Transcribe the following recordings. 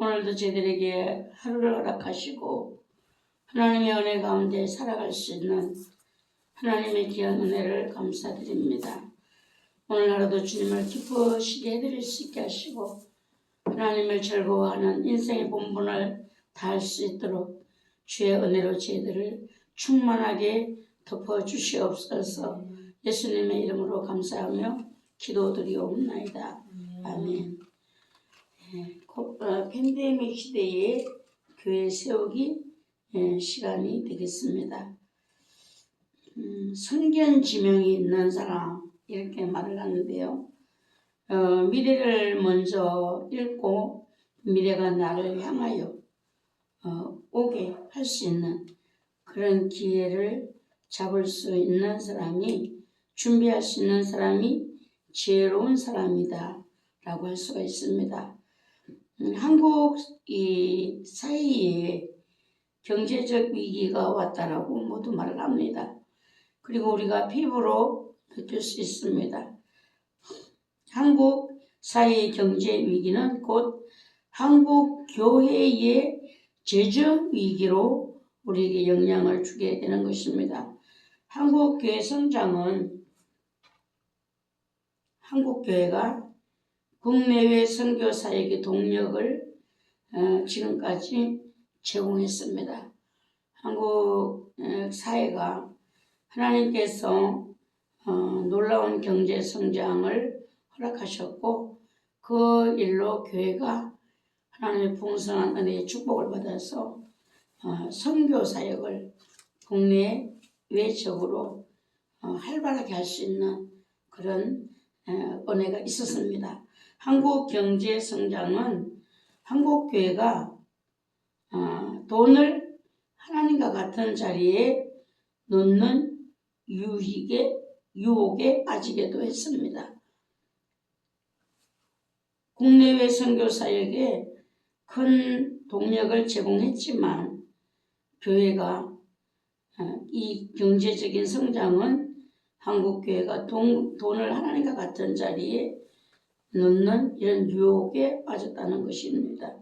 오늘도 저희들에게 하루를 허락하시고 하나님의 은혜 가운데 살아갈 수 있는 하나님의 귀한 은혜를 감사드립니다. 오늘 하루도 주님을 기쁘시게 해드릴 수 있게 하시고 하나님을 즐거워하는 인생의 본분을 다할 수 있도록 주의 은혜로 저희들을 충만하게 덮어주시옵소서. 예수님의 이름으로 감사하며 기도드리옵나이다. 아멘. 팬데믹 시대에 교회 세우기 시간이 되겠습니다. 선견지명이 있는 사람 이렇게 말을 하는데요. 미래를 먼저 읽고 미래가 나를 향하여 오게 할 수 있는 그런 기회를 잡을 수 있는 사람이, 준비할 수 있는 사람이 지혜로운 사람이다 라고 할 수가 있습니다. 한국 이 사이에 경제적 위기가 왔다라고 모두 말을 합니다. 그리고 우리가 피부로 느낄 수 있습니다. 한국 사회의 경제 위기는 곧 한국 교회의 재정 위기로 우리에게 영향을 주게 되는 것입니다. 한국 교회 성장은 한국 교회가 국내외 선교 사역의 동력을 지금까지 제공했습니다. 한국 사회가 하나님께서 놀라운 경제 성장을 허락하셨고 그 일로 교회가 하나님의 풍성한 은혜의 축복을 받아서 선교 사역을 국내 외적으로 활발하게 할 수 있는 그런 은혜가 있었습니다. 한국 경제 성장은 한국 교회가 돈을 하나님과 같은 자리에 놓는 유혹에 빠지게도 했습니다. 국내외 선교 사역에 큰 동력을 제공했지만 교회가 이 경제적인 성장은 한국 교회가 돈을 하나님과 같은 자리에 놓는 이런 유혹에 빠졌다는 것입니다.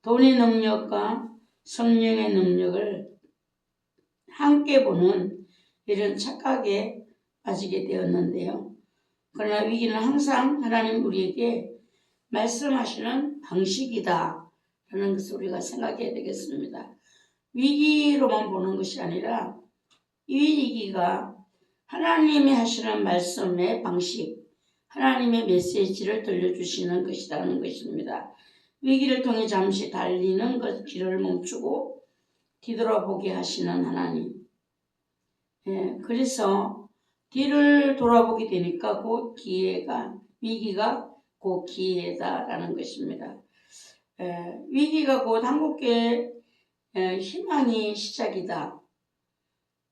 돈의 능력과 성령의 능력을 함께 보는 이런 착각에 빠지게 되었는데요. 그러나 위기는 항상 하나님 우리에게 말씀하시는 방식이다 라는 것을 우리가 생각해야 되겠습니다. 위기로만 보는 것이 아니라 이 위기가 하나님이 하시는 말씀의 방식, 하나님의 메시지를 들려주시는 것이라는 것입니다. 위기를 통해 잠시 달리는 것 길을 멈추고 뒤돌아보게 하시는 하나님. 그래서 뒤를 돌아보게 되니까 곧 위기가 곧 기회다라는 것입니다. 위기가 곧 한국교회 희망의 시작이다.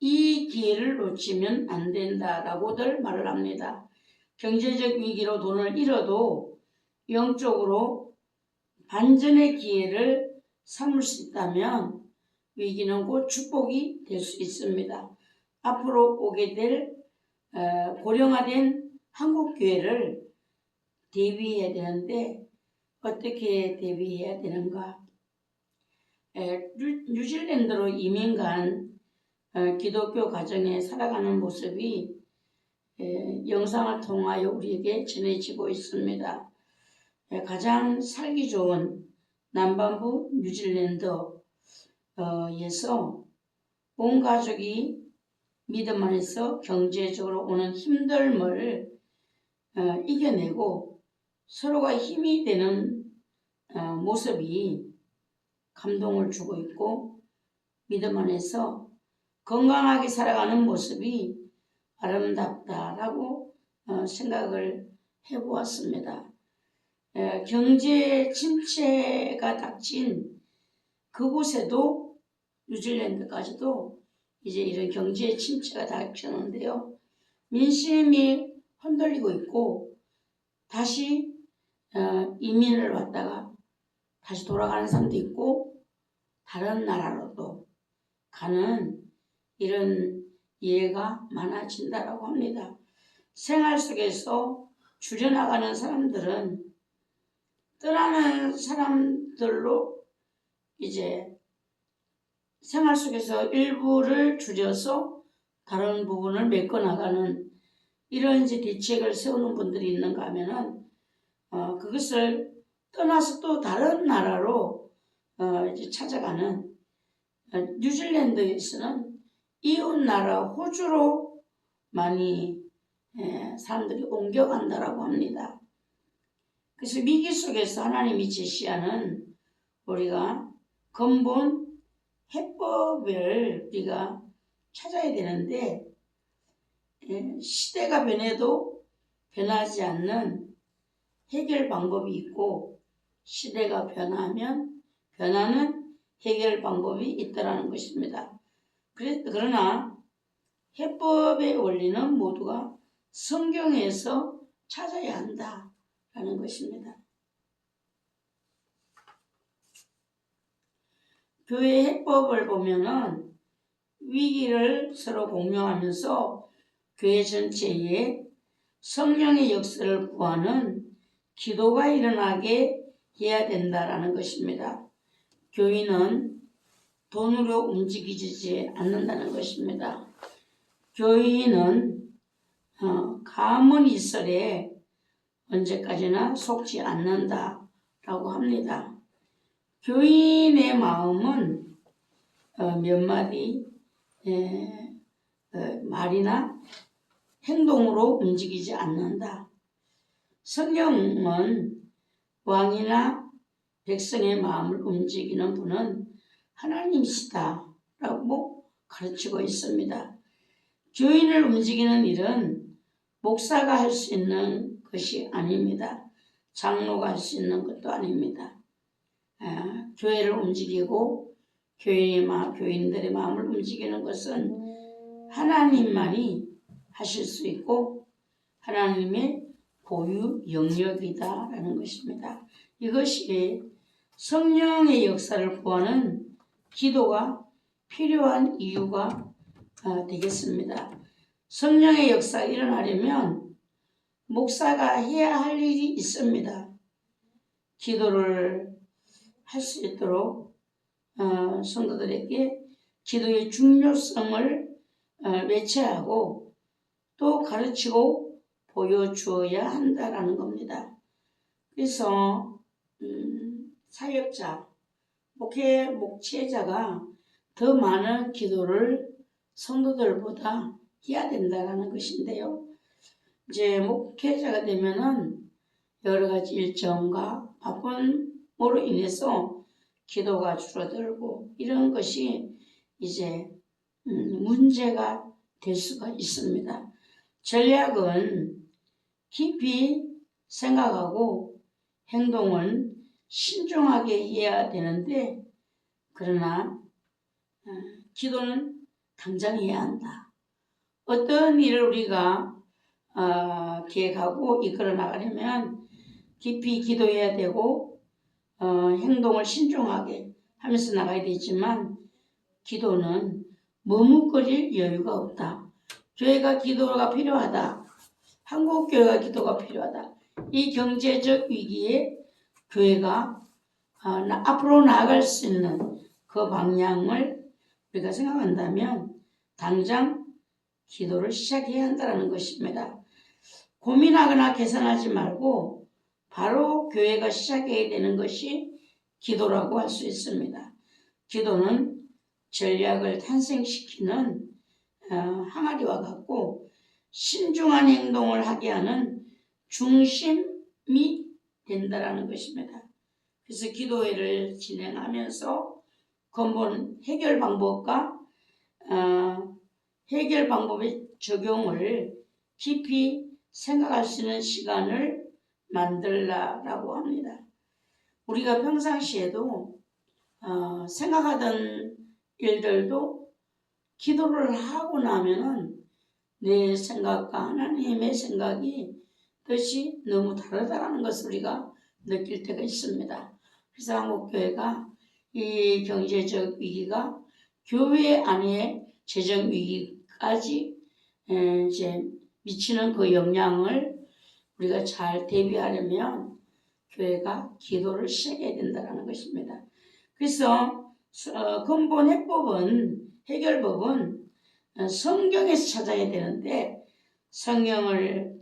이 기회를 놓치면 안 된다라고들 말을 합니다. 경제적 위기로 돈을 잃어도 영적으로 반전의 기회를 삼을 수 있다면 위기는 곧 축복이 될 수 있습니다. 앞으로 오게 될 고령화된 한국교회를 대비해야 되는데 어떻게 대비해야 되는가? 뉴질랜드로 이민 간 기독교 가정에 살아가는 모습이 영상을 통하여 우리에게 전해지고 있습니다. 가장 살기 좋은 남반부 뉴질랜드에서 온 가족이 믿음 안에서 경제적으로 오는 힘듦을 이겨내고 서로가 힘이 되는 모습이 감동을 주고 있고 믿음 안에서 건강하게 살아가는 모습이 아름답다라고 생각을 해보았습니다. 경제 침체가 닥친 그곳에도 뉴질랜드까지도 이제 이런 경제 침체가 닥쳤는데요. 민심이 흔들리고 있고 다시 이민을 왔다가 다시 돌아가는 사람도 있고 다른 나라로도 가는 이런 예가 많아진다라고 합니다. 생활 속에서 줄여나가는 사람들은 떠나는 사람들로 이제 생활 속에서 일부를 줄여서 다른 부분을 메꿔나가는 이런 이제 대책을 세우는 분들이 있는가 하면은 그것을 떠나서 또 다른 나라로 이제 찾아가는 뉴질랜드에서는 이웃 나라 호주로 많이 사람들이 옮겨간다라고 합니다. 그래서 위기 속에서 하나님이 제시하는 우리가 근본 해법을 우리가 찾아야 되는데 시대가 변해도 변하지 않는 해결 방법이 있고 시대가 변하면 변하는 해결 방법이 있다라는 것입니다. 그러나 해법의 원리는 모두가 성경에서 찾아야 한다라는 것입니다. 교회 해법을 보면은 위기를 서로 공유하면서 교회 전체에 성령의 역사를 구하는 기도가 일어나게 해야 된다라는 것입니다. 교회는 돈으로 움직이지 않는다는 것입니다. 교회는 가문이설에 언제까지나 속지 않는다라고 합니다. 교인의 마음은 몇 마디 말이나 행동으로 움직이지 않는다. 성령은 왕이나 백성의 마음을 움직이는 분은 하나님이시다라고 가르치고 있습니다. 교인을 움직이는 일은 목사가 할 수 있는 것이 아닙니다. 장로가 할 수 있는 것도 아닙니다. 교회를 움직이고 교인들의 마음을 움직이는 것은 하나님만이 하실 수 있고 하나님의 고유 영역이다라는 것입니다. 이것이 성령의 역사를 구하는 기도가 필요한 이유가 되겠습니다. 성령의 역사가 일어나려면 목사가 해야 할 일이 있습니다. 기도를 할 수 있도록 성도들에게 기도의 중요성을 외쳐하고 또 가르치고 보여주어야 한다라는 겁니다. 그래서 사역자, 목회자가 더 많은 기도를 성도들보다 해야 된다라는 것인데요. 이제 목회자가 되면은 여러 가지 일정과 바쁨으로 인해서 기도가 줄어들고 이런 것이 이제 문제가 될 수가 있습니다. 전략은 깊이 생각하고 행동은 신중하게 해야 되는데 그러나 기도는 당장 해야 한다. 어떤 일을 우리가 계획하고 이끌어 나가려면 깊이 기도해야 되고 행동을 신중하게 하면서 나가야 되지만 기도는 머뭇거릴 여유가 없다. 교회가 기도가 필요하다. 한국교회가 기도가 필요하다. 이 경제적 위기에 교회가 앞으로 나아갈 수 있는 그 방향을 우리가 생각한다면 당장 기도를 시작해야 한다는 것입니다. 고민하거나 계산하지 말고 바로 교회가 시작해야 되는 것이 기도라고 할 수 있습니다. 기도는 전략을 탄생시키는 항아리와 같고 신중한 행동을 하게 하는 중심이 된다는 것입니다. 그래서 기도회를 진행하면서 근본 해결 방법과 해결 방법의 적용을 깊이 생각할 수 있는 시간을 만들라라고 합니다. 우리가 평상시에도 생각하던 일들도 기도를 하고 나면은 내 생각과 하나님의 생각이 뜻이 너무 다르다는 것을 우리가 느낄 때가 있습니다. 그래서 한국교회가 이 경제적 위기가 교회 안에 재정 위기까지 이제 미치는 그 영향을 우리가 잘 대비하려면 교회가 기도를 시작해야 된다는 것입니다. 그래서 근본 해결법은 성경에서 찾아야 되는데 성경을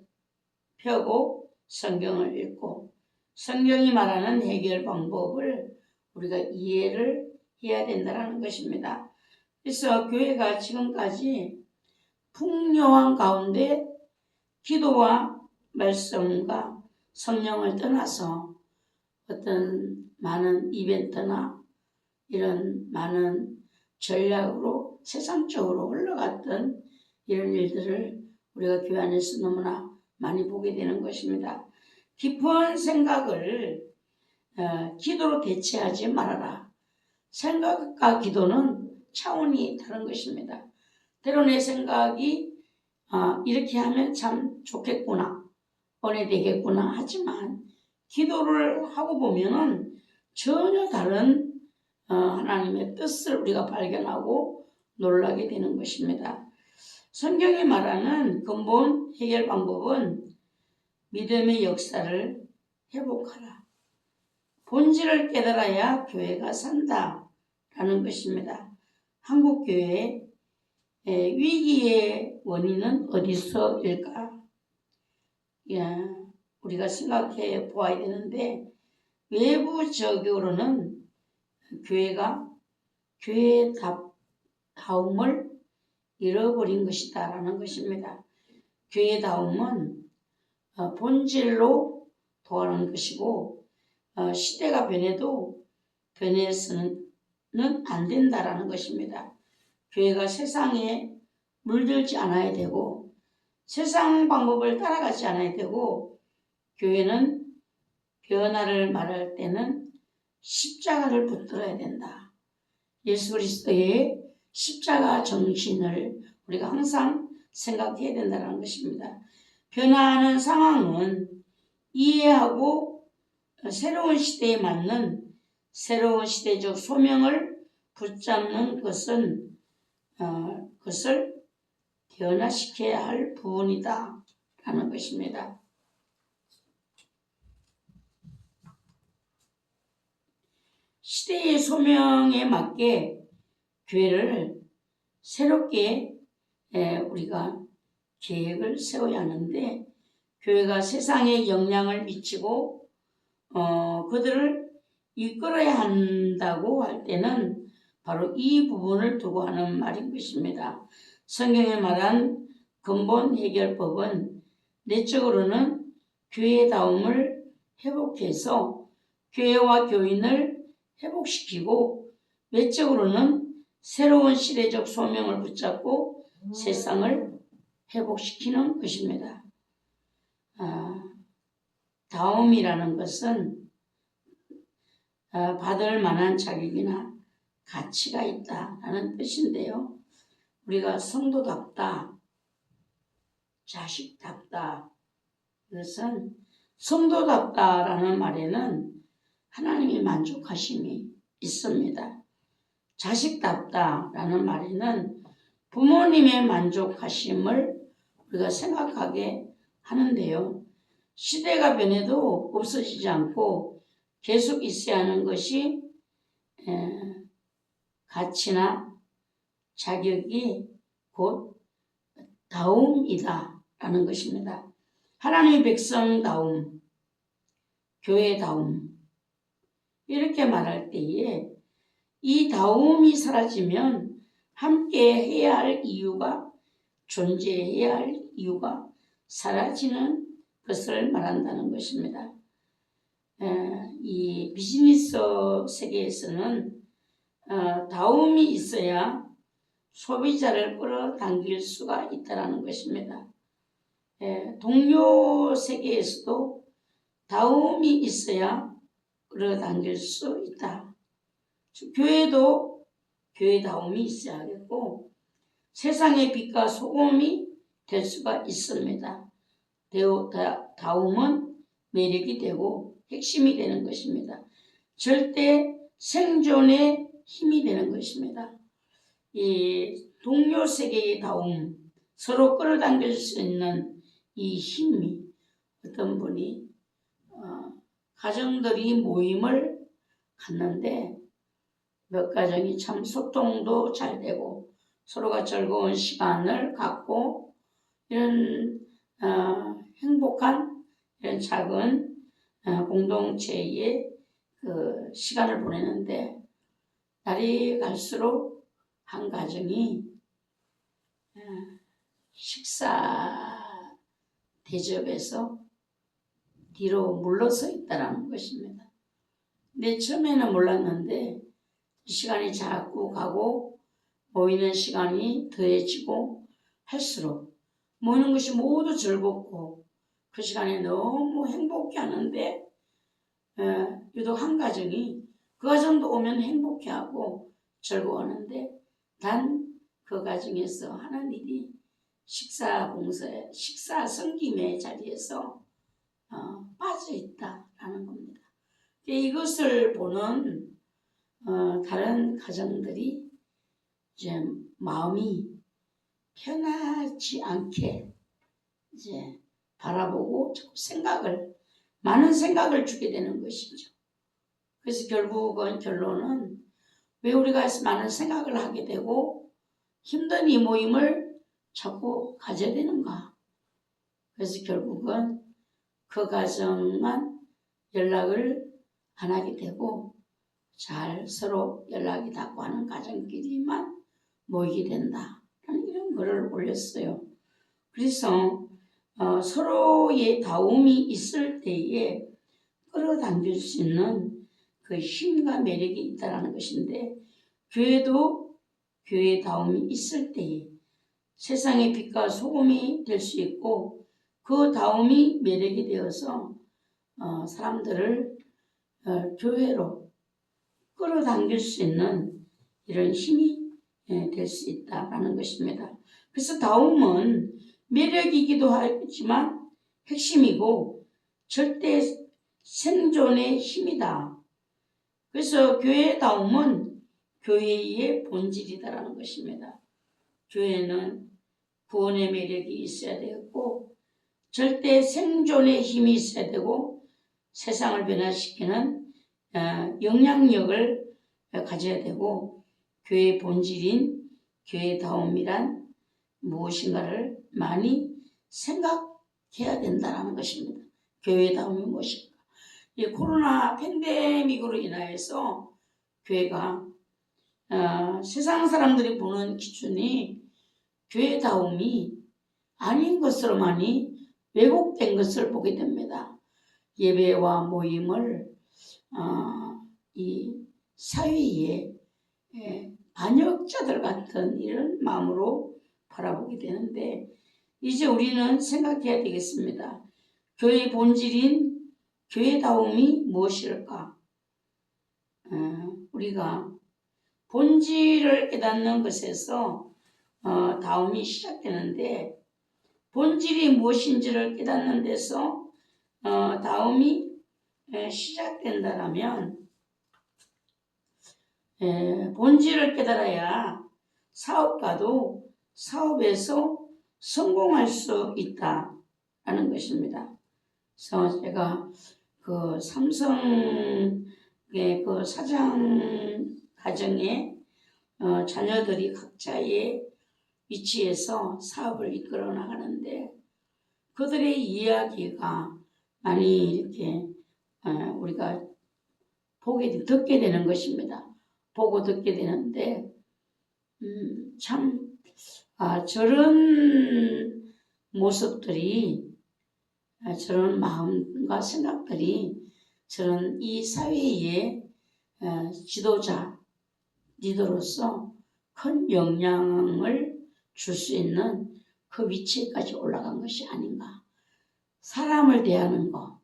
펴고 성경을 읽고 성경이 말하는 해결 방법을 우리가 이해를 해야 된다는 것입니다. 그래서 교회가 지금까지 풍요한 가운데 기도와 말씀과 성령을 떠나서 어떤 많은 이벤트나 이런 많은 전략으로 세상적으로 흘러갔던 이런 일들을 우리가 교회 안에서 너무나 많이 보게 되는 것입니다. 깊은 생각을 기도로 대체하지 말아라. 생각과 기도는 차원이 다른 것입니다. 때로 내 생각이 이렇게 하면 참 좋겠구나, 은혜 되겠구나 하지만 기도를 하고 보면은 전혀 다른 하나님의 뜻을 우리가 발견하고 놀라게 되는 것입니다. 성경이 말하는 근본 해결 방법은 믿음의 역사를 회복하라. 본질을 깨달아야 교회가 산다라는 것입니다. 한국교회의 위기의 원인은 어디서일까? 우리가 생각해 보아야 되는데 외부적으로는 교회가 교회의 다움을 잃어버린 것이다 라는 것입니다. 교회의 다움은 본질로 도하는 것이고 시대가 변해도 변해서는 안 된다라는 것입니다. 교회가 세상에 물들지 않아야 되고 세상 방법을 따라가지 않아야 되고 교회는 변화를 말할 때는 십자가를 붙들어야 된다. 예수 그리스도의 십자가 정신을 우리가 항상 생각해야 된다는 것입니다. 변화하는 상황은 이해하고 새로운 시대에 맞는 새로운 시대적 소명을 붙잡는 것을 변화시켜야 할 부분이다 라는 것입니다. 시대의 소명에 맞게 교회를 새롭게 우리가 계획을 세워야 하는데 교회가 세상에 영향을 미치고 그들을 이끌어야 한다고 할 때는 바로 이 부분을 두고 하는 말인 것입니다. 성경에 말한 근본 해결법은 내적으로는 교회다움을 회복해서 교회와 교인을 회복시키고 외적으로는 새로운 시대적 소명을 붙잡고 세상을 회복시키는 것입니다. 다움이라는 것은 받을 만한 자격이나 가치가 있다라는 뜻인데요. 우리가 성도답다, 자식답다, 이것은 성도답다라는 말에는 하나님이 만족하심이 있습니다. 자식답다라는 말에는 부모님의 만족하심을 우리가 생각하게 하는데요. 시대가 변해도 없어지지 않고 계속 있어야 하는 것이 가치나 자격이 곧 다움이다 라는 것입니다. 하나님의 백성다움, 교회다움 이렇게 말할 때에 이 다움이 사라지면 함께 해야 할 이유가 존재해야 할 이유가 사라지는 것을 말한다는 것입니다. 이 비즈니스 세계에서는 다움이 있어야 소비자를 끌어당길 수가 있다는 것입니다. 동료 세계에서도 다움이 있어야 끌어당길 수 있다. 교회도 교회다움이 있어야겠고 세상의 빛과 소금이 될 수가 있습니다. 다움은 매력이 되고 핵심이 되는 것입니다. 절대 생존의 힘이 되는 것입니다. 이 동료 세계의 다움, 서로 끌어당길 수 있는 이 힘이 어떤 분이 가정들이 모임을 갖는데 몇 가정이 참 소통도 잘 되고 서로가 즐거운 시간을 갖고 이런 행복한 이런 작은 공동체의 그 시간을 보내는데 날이 갈수록 한 가정이 식사 대접에서 뒤로 물러서 있다는 것입니다. 근데 처음에는 몰랐는데 시간이 자꾸 가고 모이는 시간이 더해지고 할수록 모이는 것이 모두 즐겁고 그 시간에 너무 행복해 하는데 유독 한 가정이 그 가정도 오면 행복해하고 즐거워하는데 단 그 가정에서 하는 일이 식사 섬김의 자리에서 빠져 있다라는 겁니다. 이것을 보는 다른 가정들이 이제 마음이 편하지 않게 이제 바라보고 많은 생각을 주게 되는 것이죠. 그래서 결론은 왜 우리가 많은 생각을 하게 되고 힘든 이 모임을 자꾸 가져야 되는가? 그래서 결국은 그 가정만 연락을 안 하게 되고 잘 서로 연락이 닿고 하는 가정끼리만 모이게 된다. 이런 글을 올렸어요. 그래서 서로의 다움이 있을 때에 끌어당길 수 있는 그 힘과 매력이 있다는 것인데 교회도 교회의 다움이 있을 때에 세상의 빛과 소금이 될 수 있고 그 다움이 매력이 되어서 사람들을 교회로 끌어당길 수 있는 이런 힘이 될 수 있다는 것입니다. 그래서 다움은 매력이기도 하지만 핵심이고 절대 생존의 힘이다. 그래서 교회의 다움은 교회의 본질이다라는 것입니다. 교회는 구원의 매력이 있어야 되고 절대 생존의 힘이 있어야 되고 세상을 변화시키는 영향력을 가져야 되고 교회의 본질인 교회다움이란 무엇인가를 많이 생각해야 된다는 것입니다. 교회다움이 무엇인가? 이 코로나 팬데믹으로 인하여서 교회가 세상 사람들이 보는 기준이 교회다움이 아닌 것으로 많이 왜곡된 것을 보게 됩니다. 예배와 모임을 이 사회의 반역자들 같은 이런 마음으로 바라보게 되는데 이제 우리는 생각해야 되겠습니다. 교회의 본질인 교회다움이 무엇일까? 우리가 본질을 깨닫는 것에서 다움이 시작되는데 본질이 무엇인지를 깨닫는 데서 다움이 시작된다라면 본질을 깨달아야 사업가도 사업에서 성공할 수 있다라는 것입니다. 그래서 제가 그 삼성의 그 사장 가정에 자녀들이 각자의 위치에서 사업을 이끌어 나가는데 그들의 이야기가 많이 이렇게 우리가 듣게 되는 것입니다. 보고 듣게 되는데 참 저런 모습들이 저런 마음과 생각들이 저런 이 사회의 지도자 리더로서 큰 영향을 줄 수 있는 그 위치에까지 올라간 것이 아닌가. 사람을 대하는 것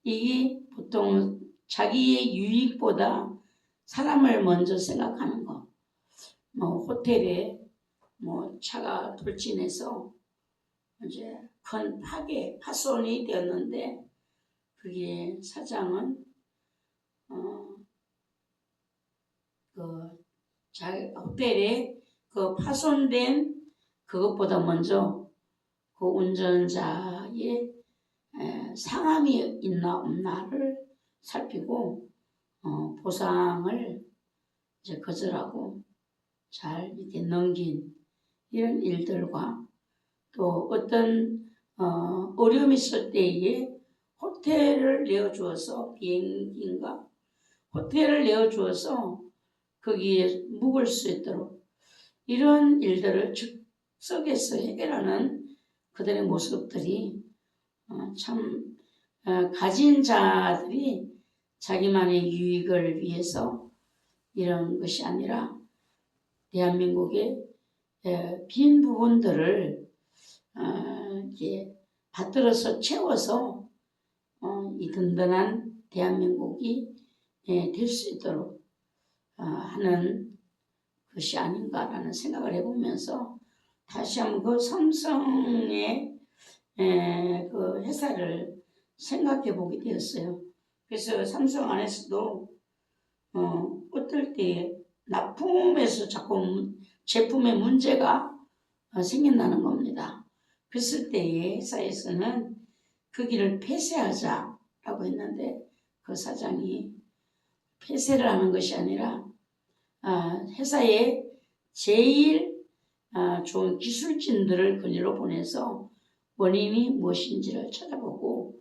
이게 보통 자기의 유익보다 사람을 먼저 생각하는 것. 호텔에 차가 돌진해서 이제 큰 파손이 되었는데 그게 사장은 호텔에 그 파손된 그것보다 먼저 그 운전자의 상함이 있나 없나를 살피고 보상을 이제 거절하고 잘 이렇게 넘긴 이런 일들과 또 어떤 어려움이 있을 때에 호텔을 내어주어서 비행기인가 호텔을 내어주어서 거기에 묵을 수 있도록 이런 일들을 즉석에서 해결하는 그들의 모습들이 참 가진 자들이 자기만의 유익을 위해서 이런 것이 아니라 대한민국의 빈 부분들을 이렇게 받들어서 채워서 이 든든한 대한민국이 될 수 있도록 하는 것이 아닌가라는 생각을 해보면서 다시 한번 그 삼성의 그 회사를 생각해 보게 되었어요. 그래서 삼성 안에서도 어떨 때 납품에서 자꾸 제품에 문제가 생긴다는 겁니다. 그랬을 때에 회사에서는 그 길을 폐쇄하자라고 했는데 그 사장이 폐쇄를 하는 것이 아니라 회사에 제일 좋은 기술진들을 근위로 보내서 원인이 무엇인지를 찾아보고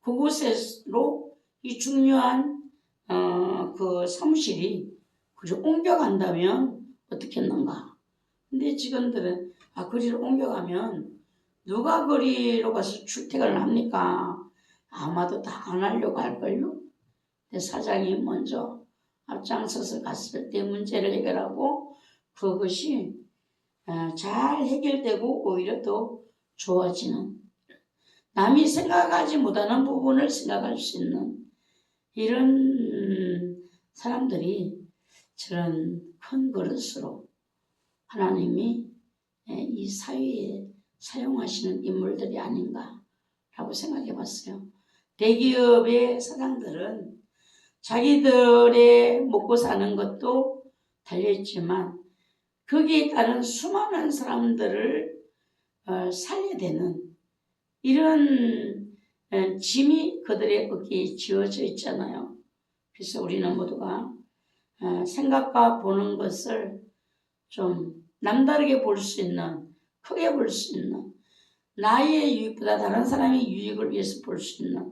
그곳으로 이 중요한 그 사무실이 그리로 옮겨간다면 어떻겠는가. 근데 직원들은 거리로 옮겨가면 누가 거리로 가서 출퇴근을 합니까? 아마도 다 안 하려고 할걸요. 근데 사장이 먼저 앞장서서 갔을 때 문제를 해결하고 그것이 잘 해결되고 오히려 더 좋아지는 남이 생각하지 못하는 부분을 생각할 수 있는 이런 사람들이 저런 큰 그릇으로 하나님이 이 사회에 사용하시는 인물들이 아닌가라고 생각해 봤어요. 대기업의 사장들은 자기들의 먹고 사는 것도 달려있지만 거기에 따른 수많은 사람들을 살려야 되는 이런 짐이 그들의 어깨에 지어져 있잖아요. 그래서 우리는 모두가 생각과 보는 것을 좀 남다르게 볼 수 있는, 크게 볼 수 있는, 나의 유익보다 다른 사람의 유익을 위해서 볼 수 있는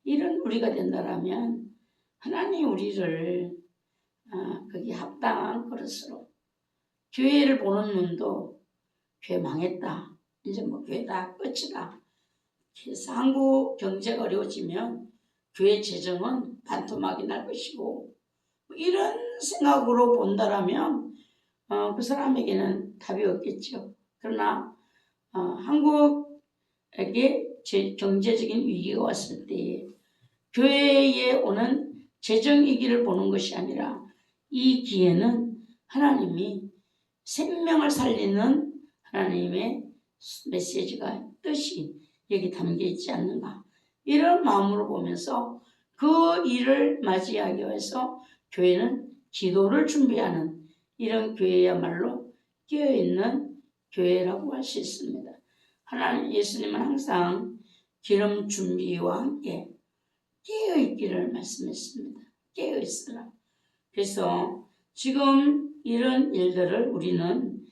이런 우리가 된다라면 하나님 우리를 거기 합당한 그릇으로 교회를 보는 눈도 교회 망했다. 이제 뭐 교회 다 끝이다. 그래서 한국 경제가 어려워지면 교회 재정은 반토막이 날 것이고 뭐 이런 생각으로 본다라면 그 사람에게는 답이 없겠죠. 그러나 한국에게 경제적인 위기가 왔을 때 교회에 오는 재정 위기를 보는 것이 아니라 이 기회는 하나님이 생명을 살리는 하나님의 메시지가 뜻이 여기 담겨 있지 않는가 이런 마음으로 보면서 그 일을 맞이하기 위해서 교회는 기도를 준비하는 이런 교회야말로 깨어있는 교회라고 할 수 있습니다. 하나님 예수님은 항상 기름 준비와 함께 깨어있기를 말씀했습니다. 깨어있으라. 그래서 지금 이런 일들을 우리는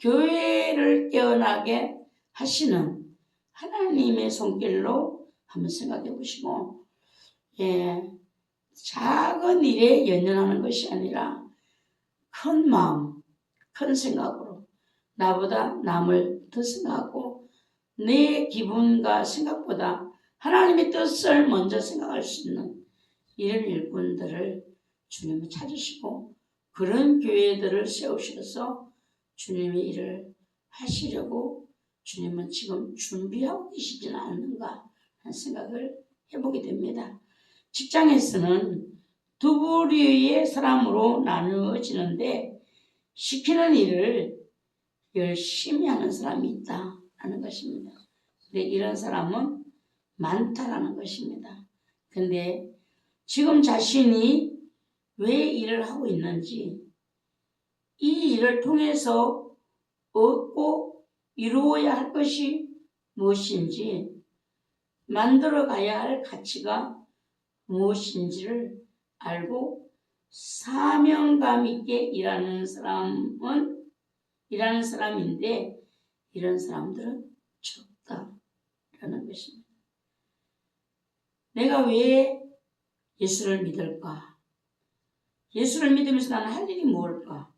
교회를 깨어나게 하시는 하나님의 손길로 한번 생각해 보시고 작은 일에 연연하는 것이 아니라 큰 마음, 큰 생각으로 나보다 남을 더 생각하고 내 기분과 생각보다 하나님의 뜻을 먼저 생각할 수 있는 이런 일꾼들을 주님은 찾으시고 그런 교회들을 세우셔서 주님의 일을 하시려고 주님은 지금 준비하고 계시지는 않는가 하는 생각을 해보게 됩니다. 직장에서는 두 부류의 사람으로 나누어지는데 시키는 일을 열심히 하는 사람이 있다라는 것입니다. 근데 이런 사람은 많다라는 것입니다. 근데 지금 자신이 왜 일을 하고 있는지 이 일을 통해서 얻고 이루어야 할 것이 무엇인지 만들어 가야 할 가치가 무엇인지를 알고 사명감 있게 일하는 사람인데 이런 사람들은 적다라는 것입니다. 내가 왜 예수를 믿을까? 예수를 믿으면서 나는 할 일이 무엇일까?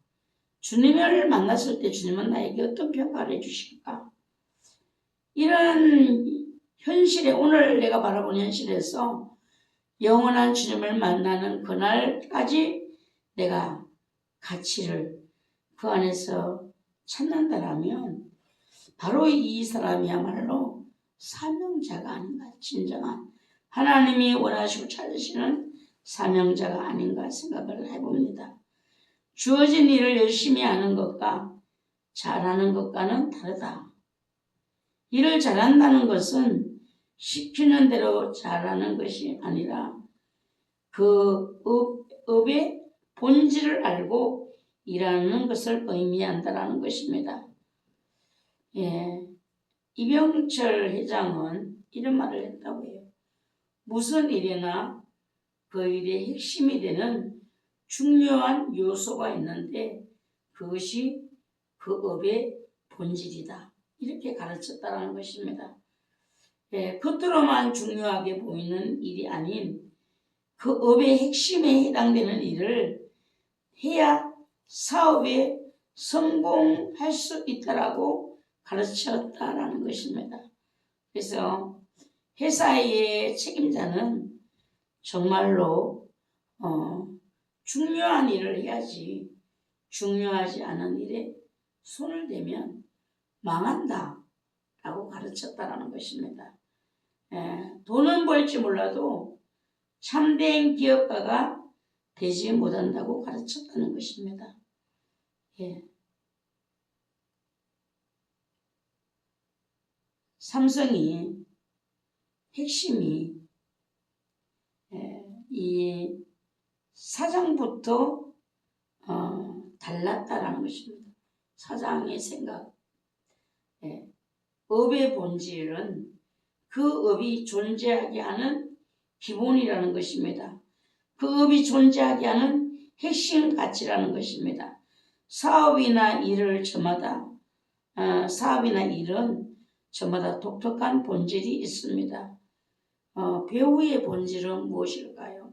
주님을 만났을 때 주님은 나에게 어떤 평가를 해주실까? 이런 현실에 오늘 내가 바라보는 현실에서 영원한 주님을 만나는 그날까지 내가 가치를 그 안에서 찾는다라면 바로 이 사람이야말로 사명자가 아닌가, 진정한 하나님이 원하시고 찾으시는 사명자가 아닌가 생각을 해봅니다. 주어진 일을 열심히 하는 것과 잘하는 것과는 다르다. 일을 잘한다는 것은 시키는 대로 잘하는 것이 아니라 그 업의 본질을 알고 일하는 것을 의미한다라는 것입니다. 예, 이병철 회장은 이런 말을 했다고 해요. 무슨 일이나 그 일의 핵심이 되는 중요한 요소가 있는데 그것이 그 업의 본질이다. 이렇게 가르쳤다라는 것입니다. 예, 겉으로만 중요하게 보이는 일이 아닌 그 업의 핵심에 해당되는 일을 해야 사업에 성공할 수 있다라고 가르쳤다라는 것입니다. 그래서 회사의 책임자는 정말로 중요한 일을 해야지 중요하지 않은 일에 손을 대면 망한다 라고 가르쳤다라는 것입니다. 돈은 벌지 몰라도 참된 기업가가 되지 못한다고 가르쳤다는 것입니다. 예. 삼성이 핵심이 이 사장부터 달랐다라는 것입니다. 사장의 생각. 업의 본질은 그 업이 존재하게 하는 기본이라는 것입니다. 그 업이 존재하게 하는 핵심 가치라는 것입니다. 사업이나 일은 저마다 독특한 본질이 있습니다. 배우의 본질은 무엇일까요?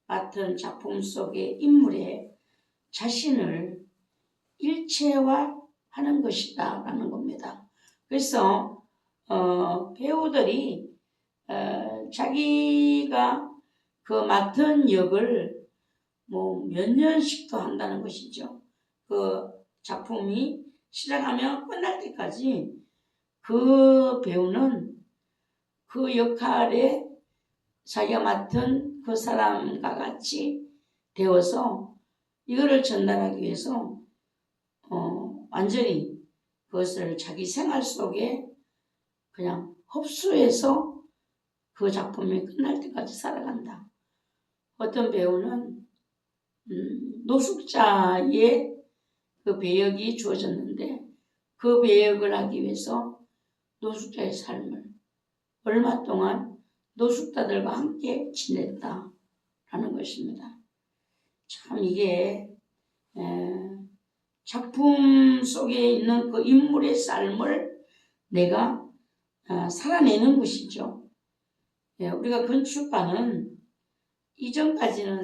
맡은 작품 속의 인물의 자신을 일체화하는 것이다 라는 겁니다. 그래서 배우들이 자기가 그 맡은 역을 뭐 몇 년씩도 한다는 것이죠. 그 작품이 시작하면 끝날 때까지 그 배우는 그 역할에 자기가 맡은 그 사람과 같이 되어서 이거를 전달하기 위해서 완전히 그것을 자기 생활 속에 그냥 흡수해서 그 작품이 끝날 때까지 살아간다. 어떤 배우는 노숙자의 그 배역이 주어졌는데 그 배역을 하기 위해서 노숙자의 삶을 얼마 동안 노숙자들과 함께 지냈다라는 것입니다. 참 이게 작품 속에 있는 그 인물의 삶을 내가 살아내는 것이죠. 우리가 건축가는 이전까지는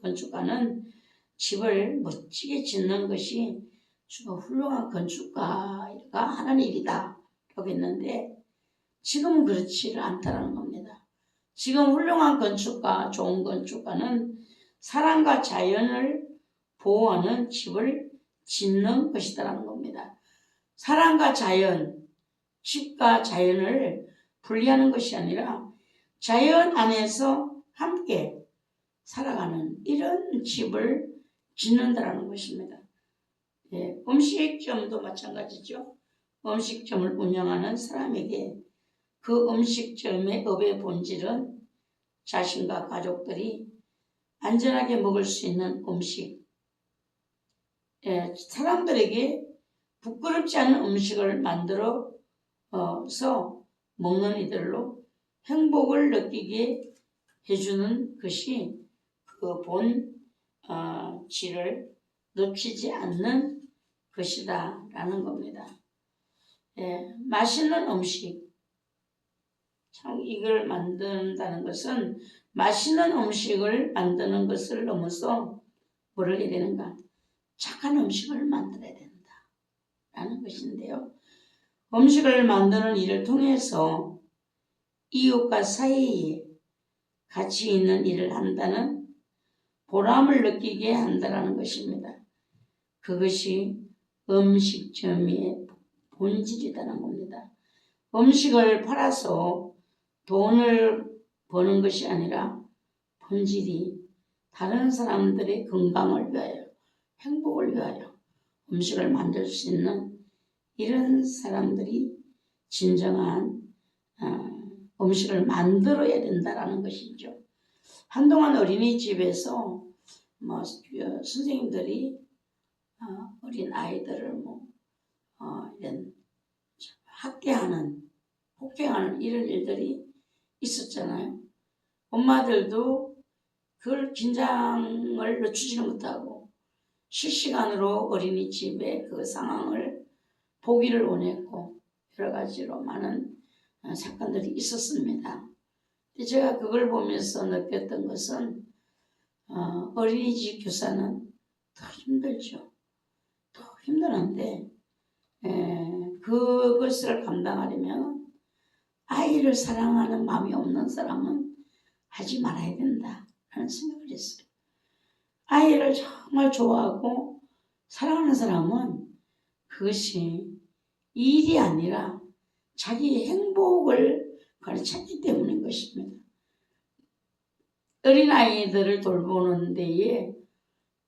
건축가는 집을 멋지게 짓는 것이 훌륭한 건축가가 하는 일이다 라고 했는데 지금은 그렇지를 않다는 겁니다. 지금 훌륭한 건축가, 좋은 건축가는 사람과 자연을 보호하는 집을 짓는 것이다라는 겁니다. 사람과 자연, 집과 자연을 분리하는 것이 아니라 자연 안에서 함께 살아가는 이런 집을 짓는다라는 것입니다. 음식점도 마찬가지죠. 음식점을 운영하는 사람에게 그 음식점의 업의 본질은 자신과 가족들이 안전하게 먹을 수 있는 음식, 사람들에게 부끄럽지 않은 음식을 만들어서 먹는 이들로 행복을 느끼게 해주는 것이 그 본 질을 놓치지 않는 것이다 라는 겁니다. 예, 맛있는 음식, 참 이걸 만든다는 것은 맛있는 음식을 만드는 것을 넘어서 뭐를 해야 되는가? 착한 음식을 만들어야 된다 라는 것인데요. 음식을 만드는 일을 통해서 이웃과 사이에 가치 있는 일을 한다는 보람을 느끼게 한다는 것입니다. 그것이 음식점의 본질이라는 겁니다. 음식을 팔아서 돈을 버는 것이 아니라 본질이 다른 사람들의 건강을 위하여, 행복을 위하여 음식을 만들 수 있는 이런 사람들이 진정한 음식을 만들어야 된다는 것이죠. 한동안 어린이집에서 선생님들이 어린 아이들을 이런 학대하는, 폭행하는 이런 일들이 있었잖아요. 엄마들도 그걸 긴장을 늦추지는 못하고 실시간으로 어린이집의 그 상황을 보기를 원했고 여러 가지로 많은 사건들이 있었습니다. 제가 그걸 보면서 느꼈던 것은 어린이집 교사는 더 힘들죠. 더 힘드는데 그것을 감당하려면 아이를 사랑하는 마음이 없는 사람은 하지 말아야 된다 하는 생각을 했어요. 아이를 정말 좋아하고 사랑하는 사람은 그것이 일이 아니라 자기의 행복을 가르쳤기 때문인 것입니다. 어린아이들을 돌보는 데에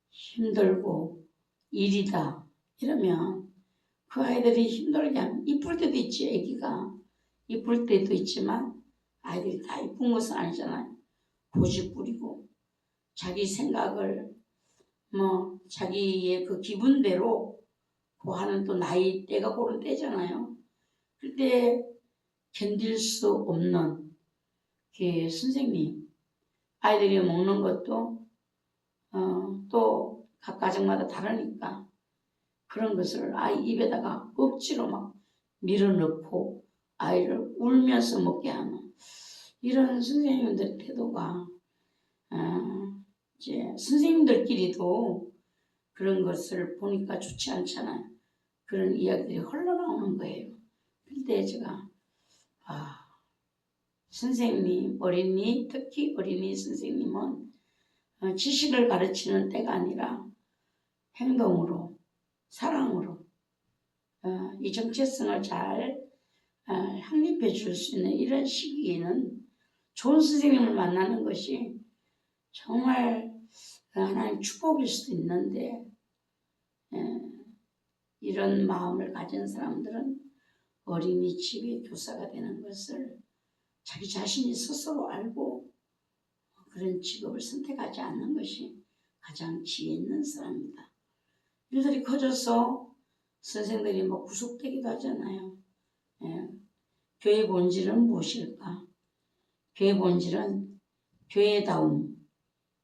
힘들고 일이다 이러면 그 아이들이 힘들게 하면 이쁠 때도 있지. 애기가 이쁠 때도 있지만 아이들이 다 이쁜 것은 아니잖아요. 고집부리고 자기 생각을 자기의 그 기분대로 하는 또 나이 때가 그런 때잖아요. 그때 견딜 수 없는 그 선생님, 아이들이 먹는 것도 또 각 가정마다 다르니까 그런 것을 아이 입에다가 억지로 막 밀어넣고 아이를 울면서 먹게 하는 이런 선생님들의 태도가 이제 선생님들끼리도 그런 것을 보니까 좋지 않잖아요. 그런 이야기들이 흘러나오는 거예요. 그때 제가 선생님, 특히 어린이 선생님은 지식을 가르치는 때가 아니라 행동으로, 사랑으로 이 정체성을 잘 확립해 줄 수 있는 이런 시기에는 좋은 선생님을 만나는 것이 정말 하나님 축복일 수도 있는데 이런 마음을 가진 사람들은 어린이집의 교사가 되는 것을 자기 자신이 스스로 알고 그런 직업을 선택하지 않는 것이 가장 지혜 있는 사람입니다. 일들이 커져서 선생들이 구속되기도 하잖아요. 교회의 본질은 무엇일까? 교회의 본질은 교회다움,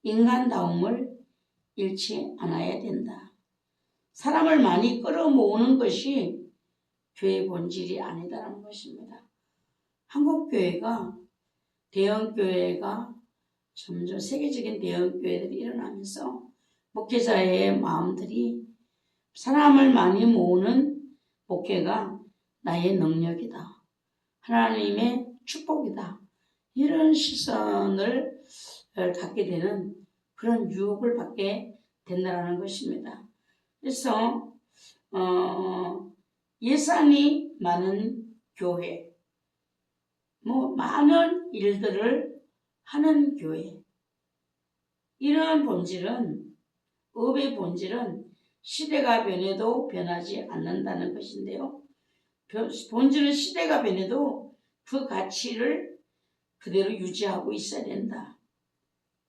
인간다움을 잃지 않아야 된다. 사람을 많이 끌어모으는 것이 교회의 본질이 아니다라는 것입니다. 한국교회가 대형교회가 점점 세계적인 대형교회들이 일어나면서 목회자의 마음들이 사람을 많이 모으는 목회가 나의 능력이다. 하나님의 축복이다. 이런 시선을 갖게 되는 그런 유혹을 받게 된다는 것입니다. 그래서 예산이 많은 교회, 많은 일들을 하는 교회, 이러한 본질은, 업의 본질은 시대가 변해도 변하지 않는다는 것인데요. 본질은 시대가 변해도 그 가치를 그대로 유지하고 있어야 된다.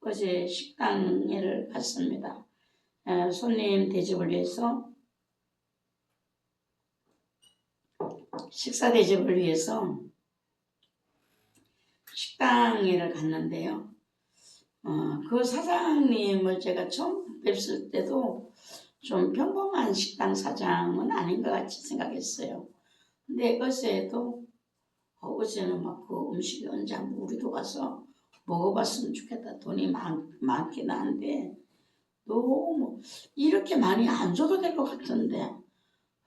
어제 식당을 갔습니다. 손님 대접을 위해서, 식사 대접을 위해서 식당에를 갔는데요. 그 사장님을 제가 처음 뵀을 때도 좀 평범한 식당 사장은 아닌 것 같이 생각했어요. 근데 어제는 막 그 음식이 언제 한번 우리도 가서 먹어봤으면 좋겠다. 돈이 많긴 한데 너무 이렇게 많이 안 줘도 될 것 같은데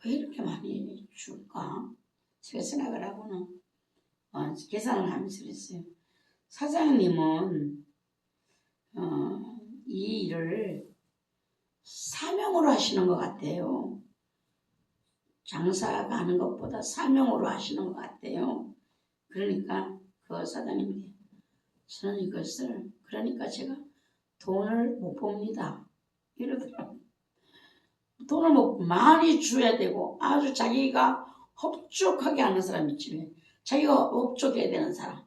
왜 이렇게 많이 줄까? 제가 생각을 하고는 계산을 하면서 그랬어요. 사장님은 이 일을 사명으로 하시는 것 같아요. 장사가 하는 것보다 사명으로 하시는 것 같아요. 그러니까 그 사장님이 저는 이것을 그러니까 제가 돈을 못 봅니다. 이러더라고요. 돈을 많이 줘야 되고 아주 자기가 흡족하게 하는 사람 있지. 자기가 흡족해야 되는 사람.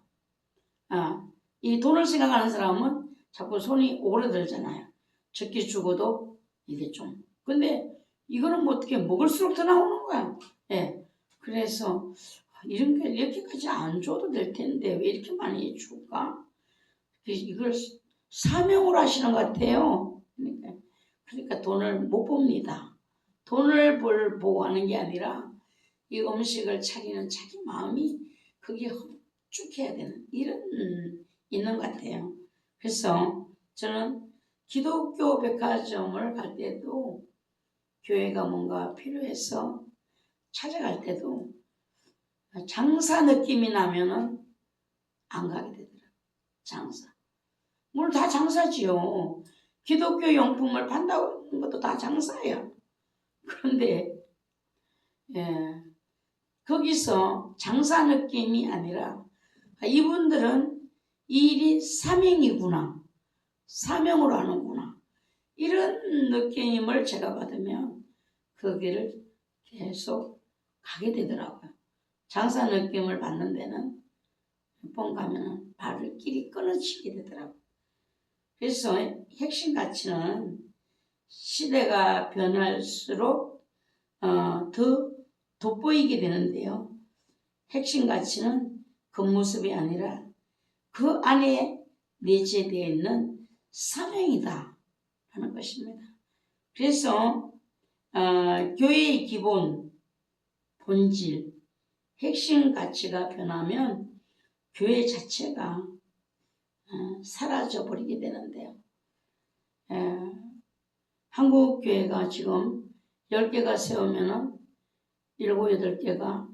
이 돈을 생각하는 사람은 자꾸 손이 오그라들잖아요. 적게 주고도 이게 좀. 근데 이거는 뭐 어떻게 먹을수록 더 나오는 거야. 예. 그래서 이런 게 이렇게까지 안 줘도 될 텐데 왜 이렇게 많이 줄까? 이걸 사명으로 하시는 것 같아요. 그러니까 돈을 못 봅니다. 돈을 보고 하는 게 아니라 이 음식을 차리는 자기 마음이 그게 흡족해야 되는 이런 있는 것 같아요. 그래서 저는 기독교 백화점을 갈 때도 교회가 뭔가 필요해서 찾아갈 때도 장사 느낌이 나면은 안 가게 되더라고요. 장사. 물론 다 장사지요. 기독교 용품을 판다고 하는 것도 다 장사야. 그런데 거기서 장사 느낌이 아니라 이분들은 이 일이 사명이구나. 사명으로 하는구나. 이런 느낌을 제가 받으면 거기를 계속 가게 되더라고요. 장사 느낌을 받는 데는 몇 번 가면 발을 끼리 끊어지게 되더라고요. 그래서 핵심 가치는 시대가 변할수록 더 돋보이게 되는데요. 핵심 가치는 겉모습이 아니라 그 안에 내재되어 있는 사명이다 하는 것입니다. 그래서 교회의 기본, 본질, 핵심 가치가 변하면 교회 자체가 사라져 버리게 되는데요. 한국 교회가 지금 10개가 세우면은 7, 8개가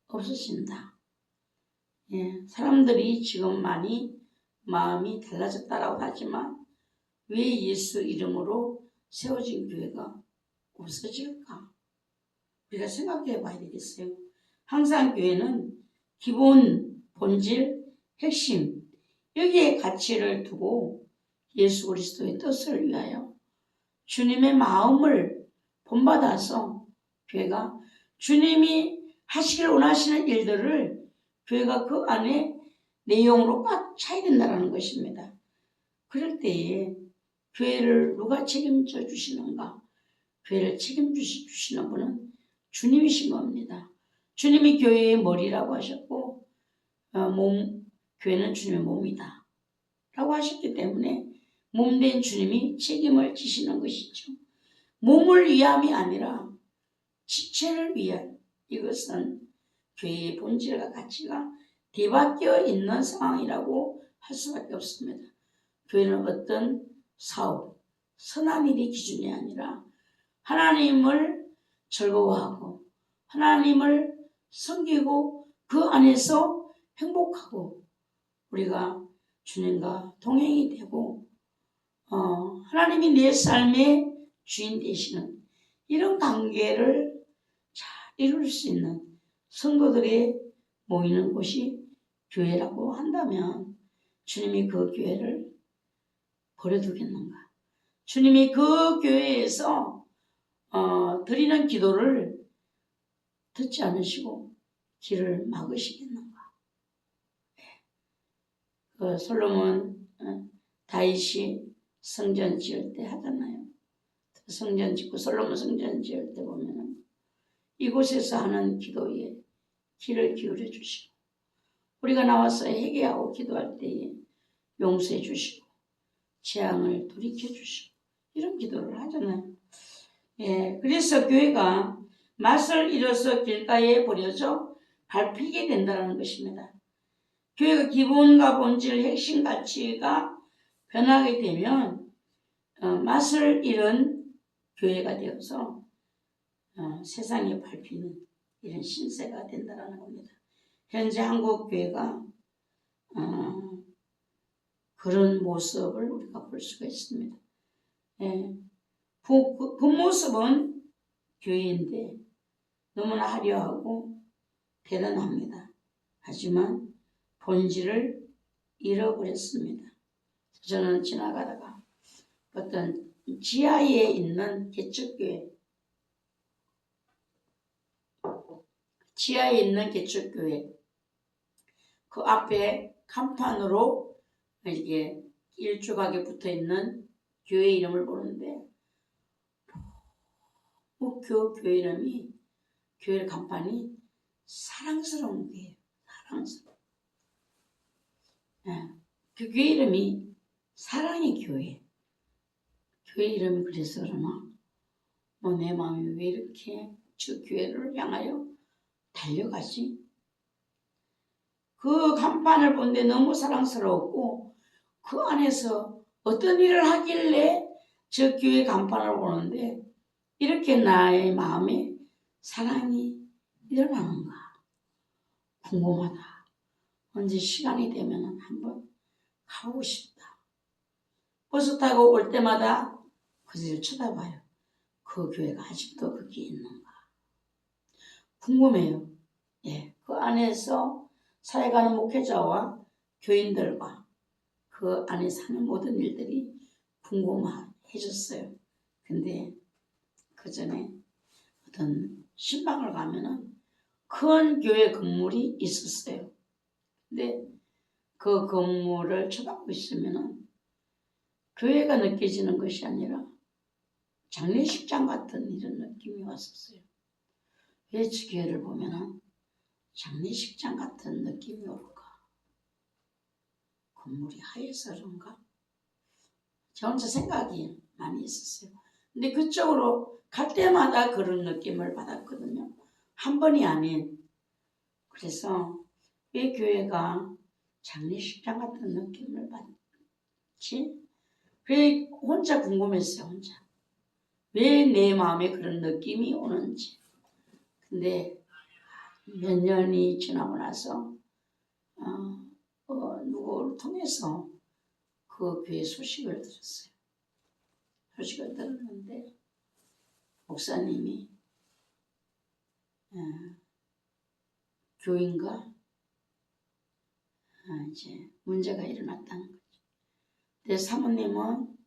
없어진다. 사람들이 지금 많이 마음이 달라졌다라고 하지만 왜 예수 이름으로 세워진 교회가 없어질까? 우리가 생각해 봐야 되겠어요. 항상 교회는 기본, 본질, 핵심 여기에 가치를 두고 예수 그리스도의 뜻을 위하여 주님의 마음을 본받아서 교회가 주님이 하시길 원하시는 일들을 교회가 그 안에 내용으로 꽉 차야 된다는 것입니다. 그럴 때에 교회를 누가 책임져 주시는가? 교회를 책임져 주시는 분은 주님이신 겁니다. 주님이 교회의 머리라고 하셨고 교회는 주님의 몸이다 라고 하셨기 때문에 몸된 주님이 책임을 지시는 것이죠. 몸을 위함이 아니라 지체를 위한 이것은 교회의 본질과 가치가 뒤바뀌어 있는 상황이라고 할 수밖에 없습니다. 교회는 어떤 사업, 선한 일이 기준이 아니라 하나님을 즐거워하고 하나님을 섬기고 그 안에서 행복하고 우리가 주님과 동행이 되고 하나님이 내 삶의 주인 되시는 이런 관계를 잘 이룰 수 있는 성도들이 모이는 곳이 교회라고 한다면 주님이 그 교회를 버려두겠는가? 주님이 그 교회에서 드리는 기도를 듣지 않으시고 길을 막으시겠는가? 그 솔로몬 다윗이 성전 지을 때 하잖아요. 성전 짓고 솔로몬 성전 지을 때 보면은 이곳에서 하는 기도에 귀를 기울여 주시고 우리가 나와서 회개하고 기도할 때에 용서해 주시고 재앙을 돌이켜 주시고 이런 기도를 하잖아요. 예, 그래서 교회가 맛을 잃어서 길가에 버려져 밟히게 된다는 것입니다. 교회가 기본과 본질, 핵심 가치가 변하게 되면 맛을 잃은 교회가 되어서 세상에 밟히는 이런 신세가 된다는 겁니다. 현재 한국 교회가 그런 모습을 우리가 볼 수가 있습니다. 예, 그 모습은 교회인데 너무나 화려하고 대단합니다. 하지만 본질을 잃어버렸습니다. 저는 지나가다가 어떤 지하에 있는 개척교회, 그 앞에 간판으로 이렇게 일조각에 붙어 있는 교회 이름을 보는데 목표 교회 이름이 교회 간판이 사랑스러운 교회예요. 사랑스러운. 네. 그 교회 이름이 사랑의 교회. 교회 이름이 그래서 그러나 내 마음이 왜 이렇게 저 교회를 향하여 달려가지? 그 간판을 보는데 너무 사랑스러웠고 그 안에서 어떤 일을 하길래 저 교회 간판을 보는데 이렇게 나의 마음에 사랑이 일어나는가 궁금하다. 언제 시간이 되면 한번 가보고 싶다. 버스 타고 올 때마다 그들을 쳐다봐요. 그 교회가 아직도 거기에 있는가 궁금해요. 예, 그 안에서 살아가는 목회자와 교인들과 그 안에 사는 모든 일들이 궁금해졌어요. 근데 그 전에 어떤 신방을 가면은 큰 교회 건물이 있었어요. 근데 그 건물을 쳐다보고 있으면은 교회가 느껴지는 것이 아니라 장례식장 같은 이런 느낌이 왔었어요. 왜 저 교회를 보면은 장례식장 같은 느낌이 올까? 건물이 하얘서 그런가? 저 혼자 생각이 많이 있었어요. 근데 그쪽으로 갈 때마다 그런 느낌을 받았거든요. 한 번이 아닌. 그래서 왜 교회가 장례식장 같은 느낌을 받지? 그래 혼자 궁금했어요. 혼자. 왜 내 마음에 그런 느낌이 오는지. 근데 몇 년이 지나고 나서 누구를 통해서 그 교회 소식을 들었어요. 소식을 들었는데 목사님이 교인과 이제 문제가 일어났다는 거죠. 내 사모님은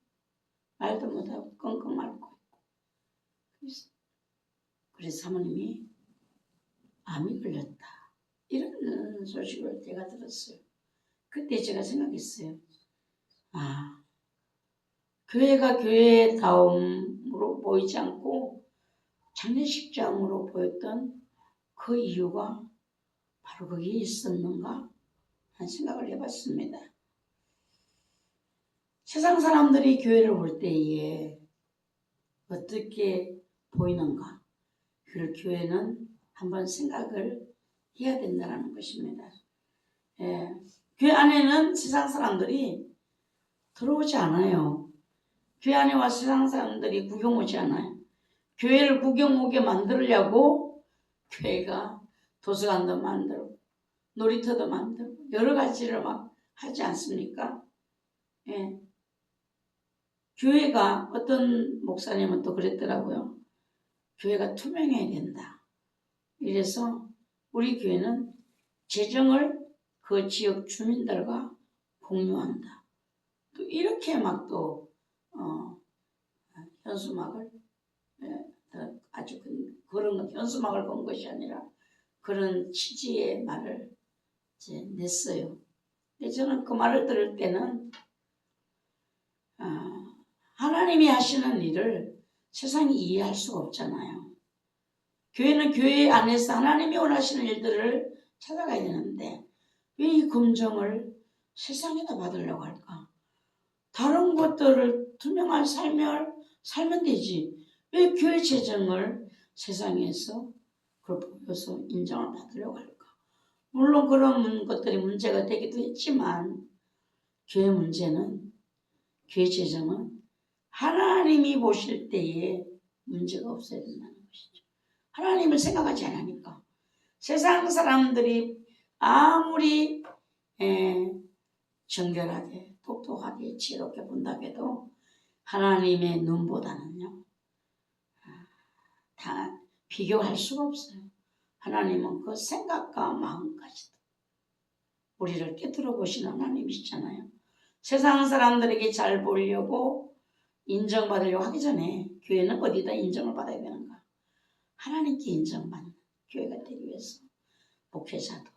말도 못하고 끙끙 앓고 있고 그래서 사모님이 암이 걸렸다. 이런 소식을 제가 들었어요. 그때 제가 생각했어요. 교회가 교회다움으로 보이지 않고 장례식장으로 보였던 그 이유가 바로 거기에 있었는가 하는 생각을 해봤습니다. 세상 사람들이 교회를 볼 때에 어떻게 보이는가 그 교회는 한번 생각을 해야 된다는 것입니다. 예, 교회 안에는 세상 사람들이 들어오지 않아요. 교회 안에 와 세상 사람들이 구경 오지 않아요. 교회를 구경 오게 만들려고 교회가 도서관도 만들고 놀이터도 만들고 여러 가지를 막 하지 않습니까? 예. 교회가 어떤 목사님은 또 그랬더라고요. 교회가 투명해야 된다. 이래서 우리 교회는 재정을 그 지역 주민들과 공유한다. 또 이렇게 막 또 현수막을 아주 그런 현수막을 건 것이 아니라 그런 취지의 말을 이제 냈어요. 근데 저는 그 말을 들을 때는 하나님이 하시는 일을 세상이 이해할 수가 없잖아요. 교회는 교회 안에서 하나님이 원하시는 일들을 찾아가야 되는데 왜 이 검정을 세상에다 받으려고 할까? 다른 것들을 투명한 삶을 살면 되지. 왜 교회 재정을 세상에서 그걸 보여서 인정을 받으려고 할까? 물론 그런 것들이 문제가 되기도 했지만 교회 문제는, 교회 재정은 하나님이 보실 때에 문제가 없어야 된다는 것이죠. 하나님을 생각하지 않으니까. 세상 사람들이 아무리 정결하게 똑똑하게 지혜롭게 본다고 해도 하나님의 눈보다는요 다 비교할 수가 없어요. 하나님은 그 생각과 마음까지도 우리를 깨뜨려 보시는 하나님이시잖아요. 세상 사람들에게 잘 보이려고 인정받으려고 하기 전에 교회는 어디다 인정을 받아야 되는가? 하나님께 인정받는 교회가 되기 위해서 목회자도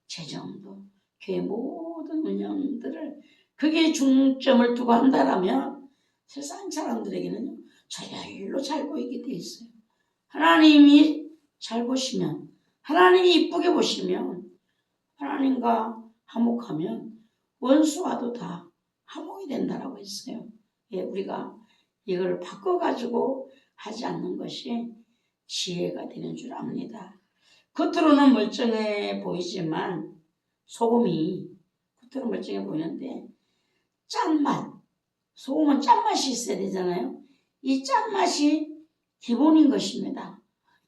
재정도 교회 모든 운영들을 그게 중점을 두고 한다라면 세상 사람들에게는 절로 잘 보이게 돼 있어요. 하나님이 잘 보시면, 하나님이 이쁘게 보시면, 하나님과 화목하면 원수와도 다 화목이 된다라고 했어요. 예, 우리가 이걸 바꿔가지고 하지 않는 것이 지혜가 되는 줄 압니다. 겉으로는 멀쩡해 보이지만 소금이 겉으로 멀쩡해 보이는데 짠맛, 소금은 짠맛이 있어야 되잖아요. 이 짠맛이 기본인 것입니다.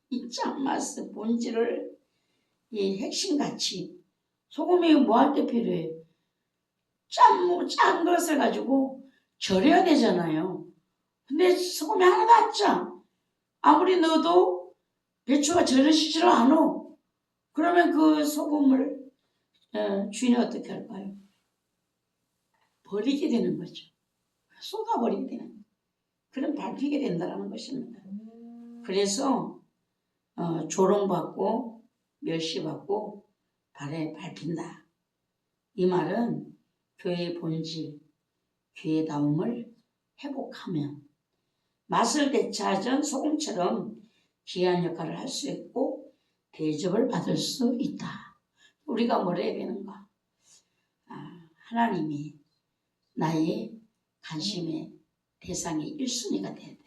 이 짠맛의 본질을 이 핵심같이 소금이 뭐 할 때 필요해? 짠 것을 가지고 절여야 되잖아요. 근데 소금이 하나도 안 짜. 아무리 넣어도 배추가 절여지지를 않아. 그러면 그 소금을 주인은 어떻게 할까요? 버리게 되는 거죠. 쏟아버리게 되는 거죠. 그럼 밟히게 된다는 것입니다. 그래서 조롱받고 멸시받고 발에 밟힌다. 이 말은 교회의 본질, 교회다움을 회복하면 맛을 되찾은 소금처럼 귀한 역할을 할 수 있고 대접을 받을 수 있다. 우리가 뭘 해야 되는가? 하나님이 나의 관심의 대상의 1순위가 돼야 돼.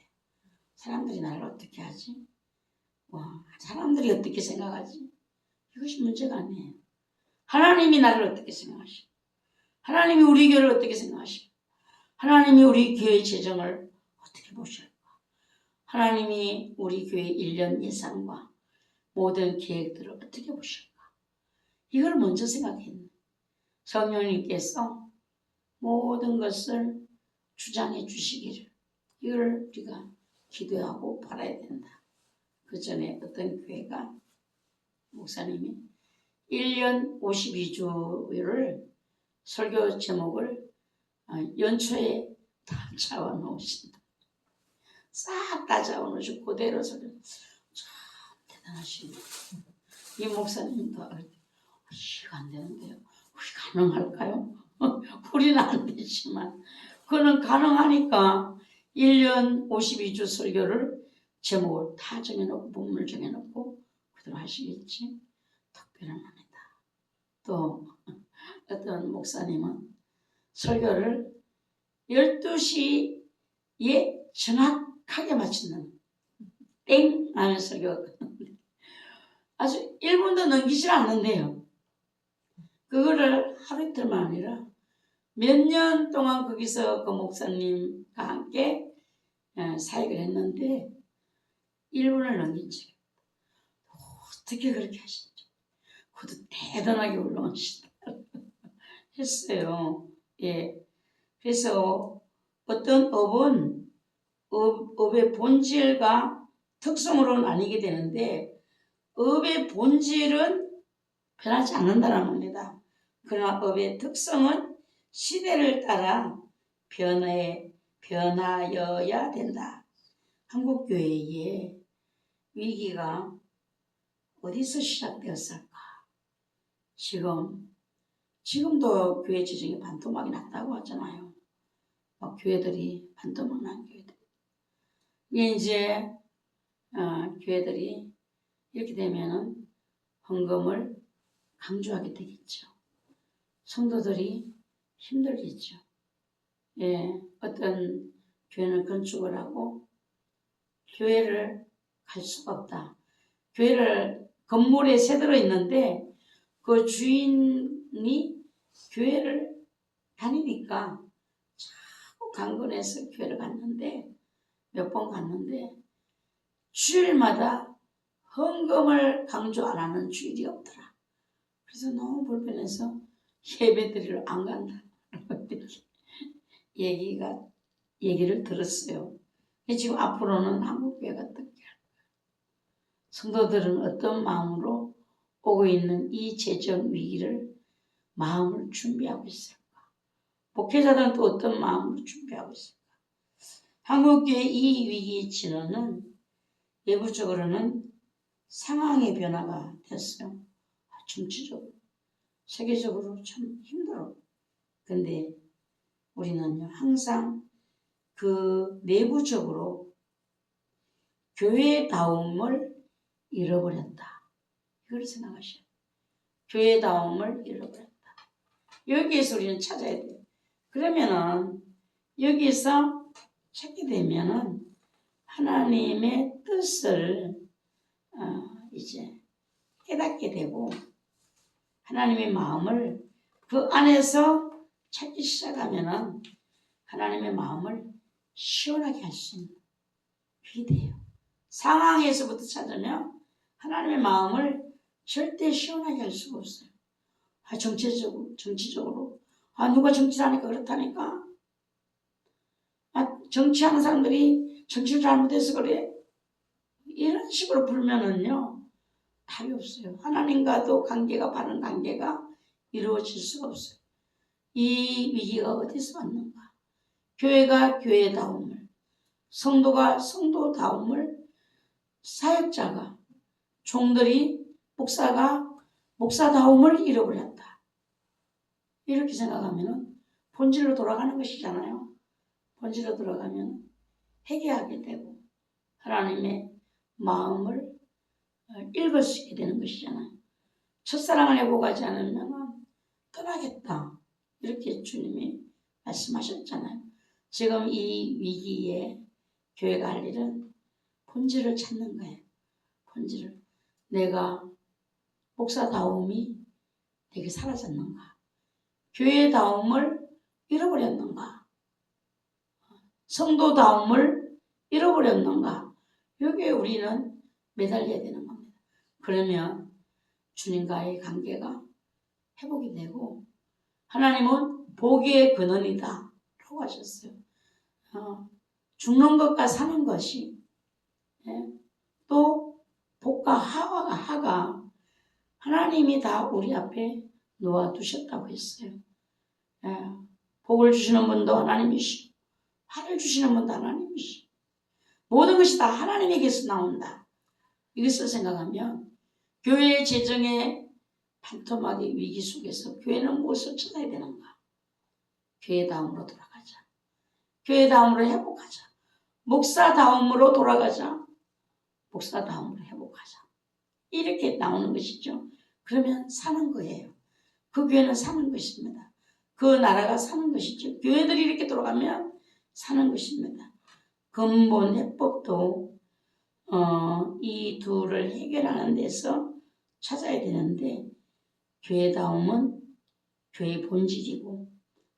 사람들이 나를 어떻게 하지? 사람들이 어떻게 생각하지? 이것이 문제가 아니에요. 하나님이 나를 어떻게 생각하시고, 하나님이 우리 교회를 어떻게 생각하시고, 하나님이 우리 교회 재정을 어떻게 보실까? 하나님이 우리 교회 1년 예산과 모든 계획들을 어떻게 보실까? 이걸 먼저 생각했네. 성령님께서 모든 것을 주장해 주시기를 이걸 우리가 기도하고 바라야 된다. 그 전에 어떤 교회가 목사님이 1년 52주를 설교 제목을 연초에 다 잡아놓으신다. 싹 다 잡아놓으시고 그대로 설교. 참 대단하십니다. 이 목사님도 이해가 안 되는데요. 우리 가능할까요? 우리는 안 되지만 그는 가능하니까 1년 52주 설교를 제목을 다 정해놓고 본문을 정해놓고 그대로 하시겠지. 특별한 합니다. 또 어떤 목사님은 설교를 12시에 정확하게 마치는 땡 하는 설교가 아주 1분도 넘기질 않는데요. 그거를 하루 이틀만 아니라 몇 년 동안 거기서 그 목사님과 함께 사역을 했는데 1분을 넘긴 적이 어떻게 그렇게 하시죠? 그것도 대단하게 올라오시다 했어요. 예. 그래서 어떤 업의 본질과 특성으로 나뉘게 되는데 업의 본질은 변하지 않는다는 겁니다. 그러나 업의 특성은 시대를 따라 변하여야 된다. 한국교회의 위기가 어디서 시작되었을까? 지금도 교회 재정이 반토막이 났다고 하잖아요. 교회들이 반토막 난 교회들. 이제 교회들이 이렇게 되면은 헌금을 강조하게 되겠죠. 성도들이 힘들겠죠. 예, 어떤 교회는 건축을 하고 교회를 갈 수가 없다. 교회를 건물에 새들어 있는데 그 주인이 교회를 다니니까 자꾸 강건해서 교회를 갔는데 몇 번 갔는데 주일마다 헌금을 강조 안 하는 주일이 없더라. 그래서 너무 불편해서 예배드리러 안 간다. 얘기를 들었어요. 지금 앞으로는 한국교회가 어떻게 할 거야? 성도들은 어떤 마음으로 오고 있는 이 재정 위기를 마음을 준비하고 있을까? 목회자들은 또 어떤 마음으로 준비하고 있을까? 한국교회 이 위기의 진원은 내부적으로는 상황의 변화가 됐어요. 정치적으로, 세계적으로 참 힘들어. 근데 우리는요, 항상 그 내부적으로 교회다움을 잃어버렸다. 이걸 생각하셔요. 교회다움을 잃어버렸다. 여기에서 우리는 찾아야 돼요. 그러면은 여기서 찾게 되면은 하나님의 뜻을 이제 깨닫게 되고 하나님의 마음을 그 안에서 찾기 시작하면은 하나님의 마음을 시원하게 할 수 있는 그게 돼요. 상황에서부터 찾으면 하나님의 마음을 절대 시원하게 할 수가 없어요. 정치적으로. 누가 정치하니까 그렇다니까. 정치하는 사람들이 정치를 잘못해서 그래. 이런 식으로 불면은요, 답이 없어요. 하나님과도 바른 관계가 이루어질 수가 없어요. 이 위기가 어디서 왔는가? 교회가 교회다움을, 성도가 성도다움을, 사역자가, 종들이, 목사가 목사다움을 잃어버렸다. 이렇게 생각하면 본질로 돌아가는 것이잖아요. 본질로 돌아가면 회개하게 되고 하나님의 마음을 읽을 수 있게 되는 것이잖아요. 첫사랑을 회복하지 않으면 떠나겠다. 이렇게 주님이 말씀하셨잖아요. 지금 이 위기에 교회가 할 일은 본질을 찾는 거예요. 본질을. 내가 목사다움이 내게 사라졌는가? 교회다움을 잃어버렸는가? 성도다움을 잃어버렸는가? 여기에 우리는 매달려야 되는 겁니다. 그러면 주님과의 관계가 회복이 되고 하나님은 복의 근원이다 라고 하셨어요. 죽는 것과 사는 것이 또 복과 하가 하나님이 다 우리 앞에 놓아두셨다고 했어요. 복을 주시는 분도 하나님이시고 화를 주시는 분도 하나님이시고 모든 것이 다 하나님에게서 나온다. 이것을 생각하면 교회의 재정의 반토막의 위기 속에서 교회는 무엇을 찾아야 되는가? 교회다움으로 돌아가자. 교회다움으로 회복하자. 목사다움으로 돌아가자. 목사다움으로 회복하자. 이렇게 나오는 것이죠. 그러면 사는 거예요. 그 교회는 사는 것입니다. 그 나라가 사는 것이죠. 교회들이 이렇게 돌아가면 사는 것입니다. 근본 해법도 이 둘을 해결하는 데서 찾아야 되는데 교회다움은 교회의 본질이고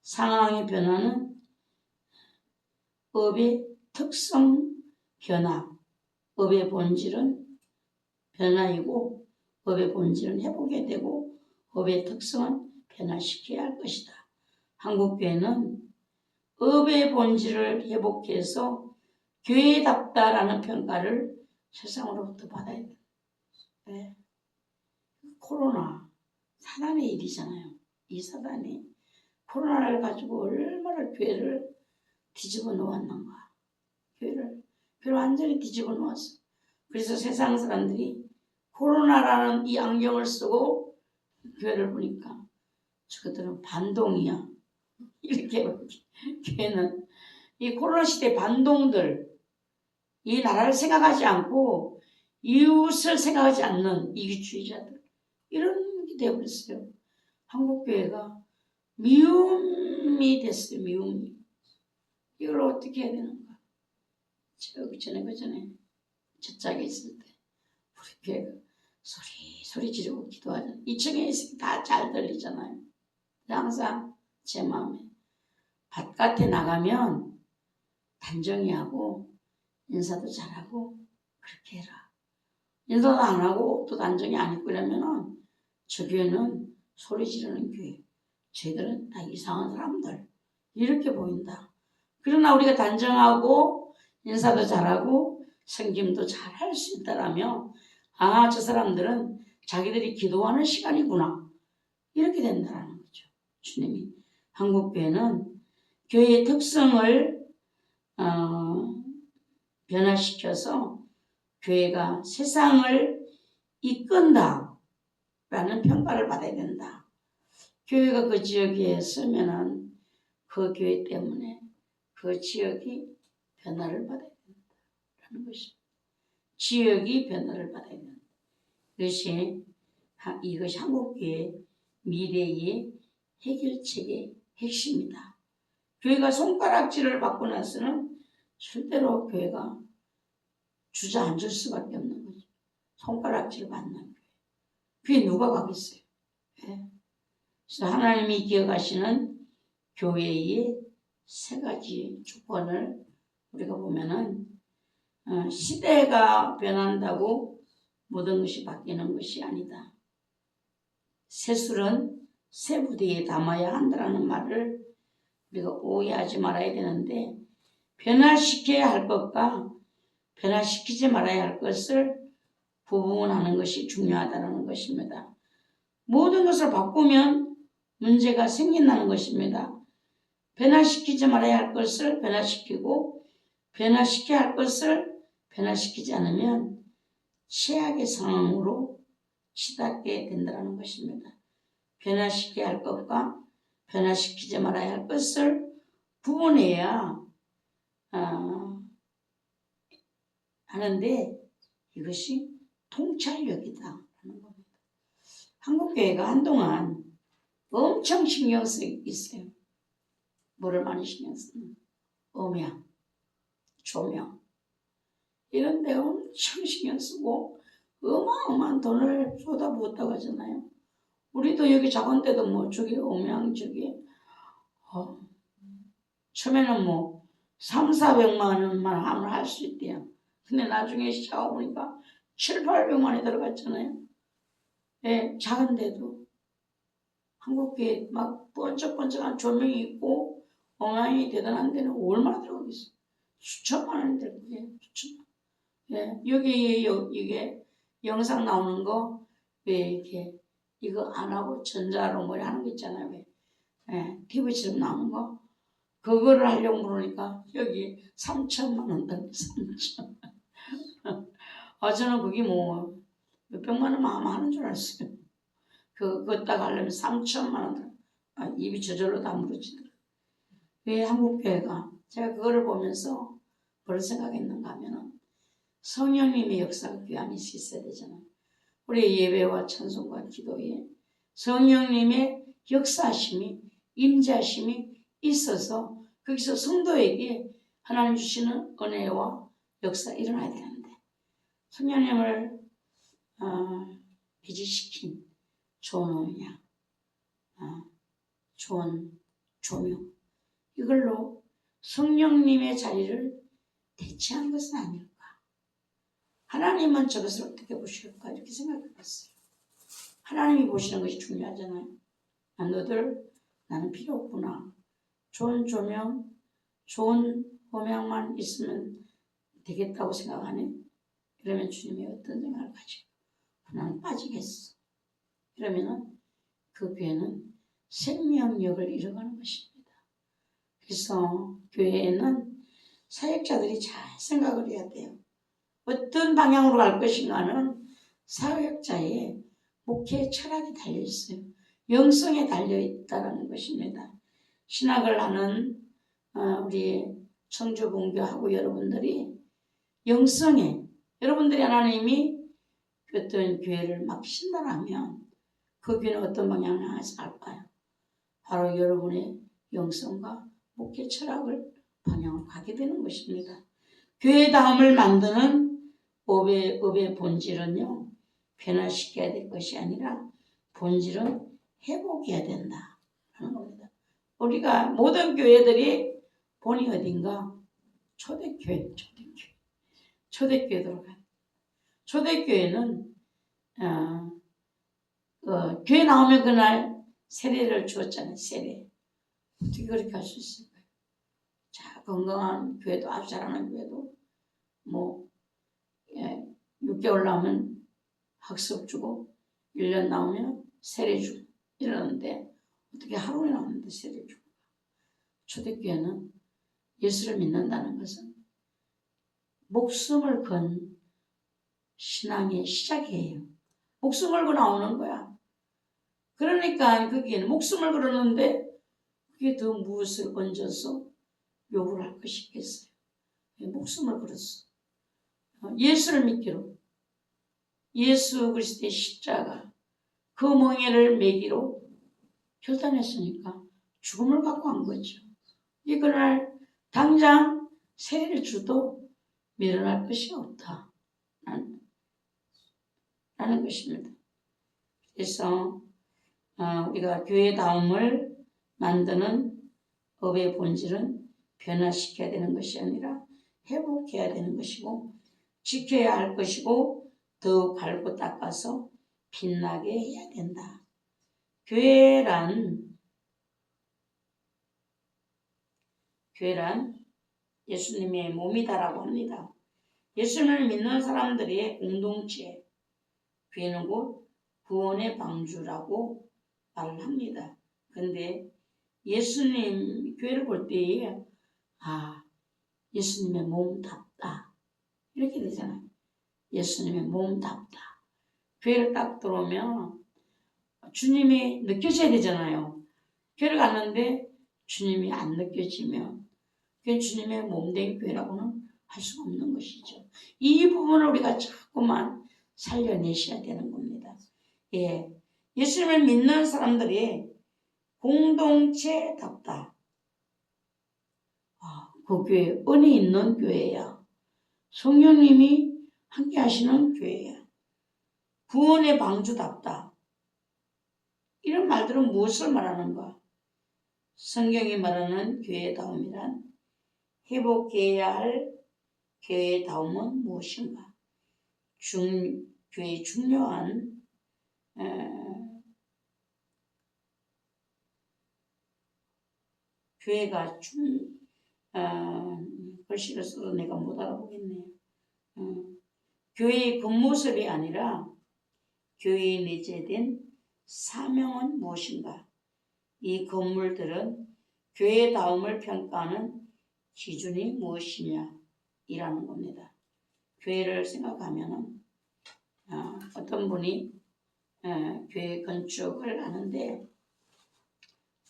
상황의 변화는 업의 특성 변화, 업의 본질은 변화이고 업의 본질은 회복해야 되고 업의 특성은 변화시켜야 할 것이다. 한국교회는 업의 본질을 회복해서 교회답다라는 평가를 세상으로부터 받아야 돼. 네. 코로나 사단의 일이잖아요. 이 사단이 코로나를 가지고 얼마나 교회를 뒤집어 놓았는가. 교회를 완전히 뒤집어 놓았어. 그래서 세상 사람들이 코로나라는 이 안경을 쓰고 교회를 보니까 저것들은 반동이야. 이렇게 교회는 이 코로나 시대 반동들, 이 나라를 생각하지 않고 이웃을 생각하지 않는 이기주의자들 이런 게 되어버렸어요. 한국교회가 미움이 됐어요. 미움이. 이걸 어떻게 해야 되는가? 그 전에 저짝에 있을 때 우리 교회가 소리 지르고 기도하잖아요. 2층에 있으면 다 잘 들리잖아요. 항상 제 마음에 바깥에 나가면 단정히 하고 인사도 잘하고 그렇게 해라. 인사도 안 하고 또 단정히 안 했고 이러면은 저 교회는 소리 지르는 교회. 쟤들은 다 이상한 사람들. 이렇게 보인다. 그러나 우리가 단정하고 인사도 잘하고 섬김도 잘 할 수 있다라면 아, 저 사람들은 자기들이 기도하는 시간이구나. 이렇게 된다는 거죠. 주님이 한국교회는 교회의 특성을 변화시켜서 교회가 세상을 이끈다 라는 평가를 받아야 된다. 교회가 그 지역에 서면은 그 교회 때문에 그 지역이 변화를 받아야 된다라는 것입니다. 지역이 변화를 받아야 된다. 이것이 한국교회의 미래의 해결책의 핵심이다. 교회가 손가락질을 받고 나서는 절대로 교회가 주저앉을 수밖에 없는 거죠. 손가락질을 받는 교회. 그게 누가 가겠어요? 네. 그래서 하나님이 기억하시는 교회의 세 가지 조건을 우리가 보면은 시대가 변한다고 모든 것이 바뀌는 것이 아니다. 새술은 새 부대에 담아야 한다는 말을 우리가 오해하지 말아야 되는데 변화시켜야 할 것과 변화시키지 말아야 할 것을 구분하는 것이 중요하다는 것입니다. 모든 것을 바꾸면 문제가 생긴다는 것입니다. 변화시키지 말아야 할 것을 변화시키고 변화시켜야 할 것을 변화시키지 않으면 최악의 상황으로 치닫게 된다는 것입니다. 변화시켜야 할 것과 변화시키지 말아야 할 것을 구분해야 하는데 이것이 통찰력이다 하는 겁니다. 한국교회가 한동안 엄청 신경 쓰고 있어요. 뭐를 많이 신경 쓰는? 음향, 조명 이런 데 엄청 신경 쓰고 어마어마한 돈을 쏟아부었다고 하잖아요. 우리도 여기 작은 데도 뭐 저기 음향 저기 처음에는 뭐 3,400만 원만 하면 할 수 있대요. 근데 나중에 시작하고 보니까 7,800만 원이 들어갔잖아요. 예, 작은 데도 한국교회 막 번쩍번쩍한 조명이 있고 음향이 대단한 데는 얼마나 들어가겠어요. 수천만 원이 들어가요. 수천만. 예, 여기 이게 영상 나오는 거 왜 이렇게 이거 안 하고 전자로 뭐 하는 거 있잖아요. 왜 예, TV처럼 나오는 거 그거를 하려고 그러니까 여기 3천만 원 들 3천. 저는 그게 뭐 몇백만 원만 하는 줄 알았어요. 그거 딱 하려면 3천만 원 들. 입이 저절로 다물어지더라고요. 왜 한국교회가 제가 그거를 보면서 뭘 생각했는가 하면은 성령님의 역사가 교회 안에 있어야 되잖아요. 우리 예배와 찬송과 기도에 성령님의 역사하심이 임재하심이 있어서 거기서 성도에게 하나님 주시는 은혜와 역사가 일어나야 되는데 성령님을 비지시킨 좋은 음향, 좋은 조명 이걸로 성령님의 자리를 대체한 것은 아닐까. 하나님은 저것을 어떻게 보실까 이렇게 생각해봤어요. 하나님이 보시는 것이 중요하잖아요. 너들 나는 필요 없구나. 좋은 조명, 좋은 음향만 있으면 되겠다고 생각하네. 그러면 주님이 어떤 생각을 가지고 나는 빠지겠어. 그러면은 그 교회는 생명력을 잃어가는 것입니다. 그래서 교회에는 사역자들이 잘 생각을 해야 돼요. 어떤 방향으로 갈 것인가는 사역자의 목회 철학이 달려있어요. 영성에 달려있다는 것입니다. 신학을 하는 우리 청주본교하고 여러분들이 영성에 여러분들이 하나님이 어떤 교회를 맡기신다면 그 교회는 어떤 방향을 향해서 갈까요? 바로 여러분의 영성과 목회 철학을 방향을 가게 되는 것입니다. 교회다움을 만드는 업의 본질은요, 변화시켜야 될 것이 아니라 본질은 회복해야 된다 하는 겁니다. 우리가 모든 교회들이 본이 어딘가? 초대교회로 가요. 초대교회는 교회 나오면 그날 세례를 주었잖아요. 세례. 어떻게 그렇게 할 수 있을까요? 자, 건강한 교회도, 아주 잘하는 교회도 6개월 나오면 학습 주고 1년 나오면 세례 주고 이러는데 어떻게 하루에 나오는데 세례 주고. 초대교회는 예수를 믿는다는 것은 목숨을 건 신앙의 시작이에요. 목숨을 걸고 나오는 거야. 그러니까 거기에는 목숨을 걸었는데 그게 더 무엇을 얹어서 욕을 할 것이 있겠어요. 목숨을 걸었어. 예수를 믿기로, 예수 그리스도의 십자가 그 멍에를 매기로 결단했으니까 죽음을 갖고 한 거죠. 그날 당장 세례를 주도 밀어날 것이 없다 라는 것입니다. 그래서 우리가 교회다움을 만드는 업의 본질은 변화시켜야 되는 것이 아니라 회복해야 되는 것이고 지켜야 할 것이고 더욱 갈고 닦아서 빛나게 해야 된다. 교회란 예수님의 몸이다라고 합니다. 예수님을 믿는 사람들의 공동체, 교회는 곧 구원의 방주라고 말을 합니다. 근데 예수님 교회를 볼 때에 예수님의 몸답다 이렇게 되잖아요. 예수님의 몸답다. 교회를 딱 들어오면 주님이 느껴져야 되잖아요. 교회를 갔는데 주님이 안 느껴지면 그게 주님의 몸된 교회라고는 할 수 없는 것이죠. 이 부분을 우리가 자꾸만 살려내셔야 되는 겁니다. 예수님을 믿는 사람들이 공동체답다. 그 교회 은혜 있는 교회야. 성령님이 함께 하시는 교회야. 구원의 방주답다. 이런 말들은 무엇을 말하는가? 성경이 말하는 교회다움이란 회복해야 할 교회다움은 무엇인가? 교회의 중요한 교회가 글씨를 써도 내가 못 알아보겠네요. 교회의 겉모습이 아니라 교회에 내재된 사명은 무엇인가? 이 건물들은 교회다움을 평가하는 기준이 무엇이냐? 이라는 겁니다. 교회를 생각하면 어떤 분이 교회 건축을 하는데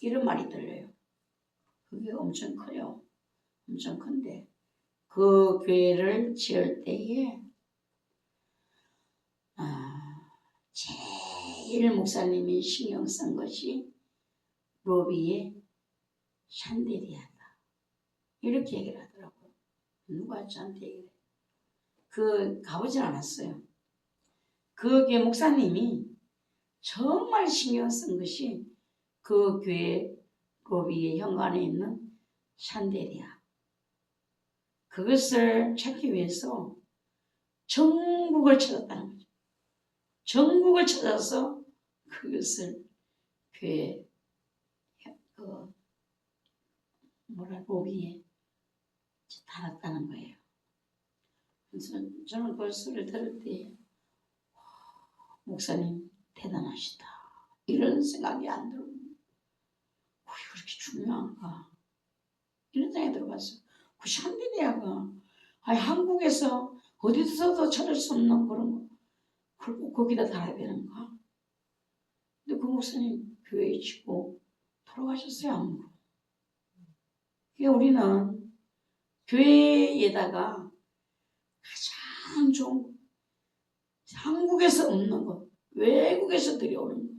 이런 말이 들려요. 그게 엄청 커요. 엄청 큰데 그 교회를 지을 때에 제일 목사님이 신경 쓴 것이 로비의 샨데리아다. 이렇게 얘기를 하더라고요. 누가 저한테 얘기를 해요. 가보진 않았어요. 그게 목사님이 정말 신경 쓴 것이 그 교회 로비의 현관에 있는 샨데리아. 그것을 찾기 위해서 전국을 찾았다는 거죠. 전국을 찾아서 그것을 교회 로비에 달았다는 거예요. 그래서 저는 그 소리를 들을 때 목사님 대단하시다 이런 생각이 안 들어요. 그렇게 중요한가 이런 생각이 들어봤어요. 그 샨데리아가 한국에서 어디서도 찾을 수 없는 그런 거 그걸 꼭 거기다 달아야 되는가? 근데 그 목사님 교회에 짓고 돌아가셨어요. 아무로. 그러니까 우리는 교회에다가 가장 좀 한국에서 없는 것, 외국에서 들여오는 것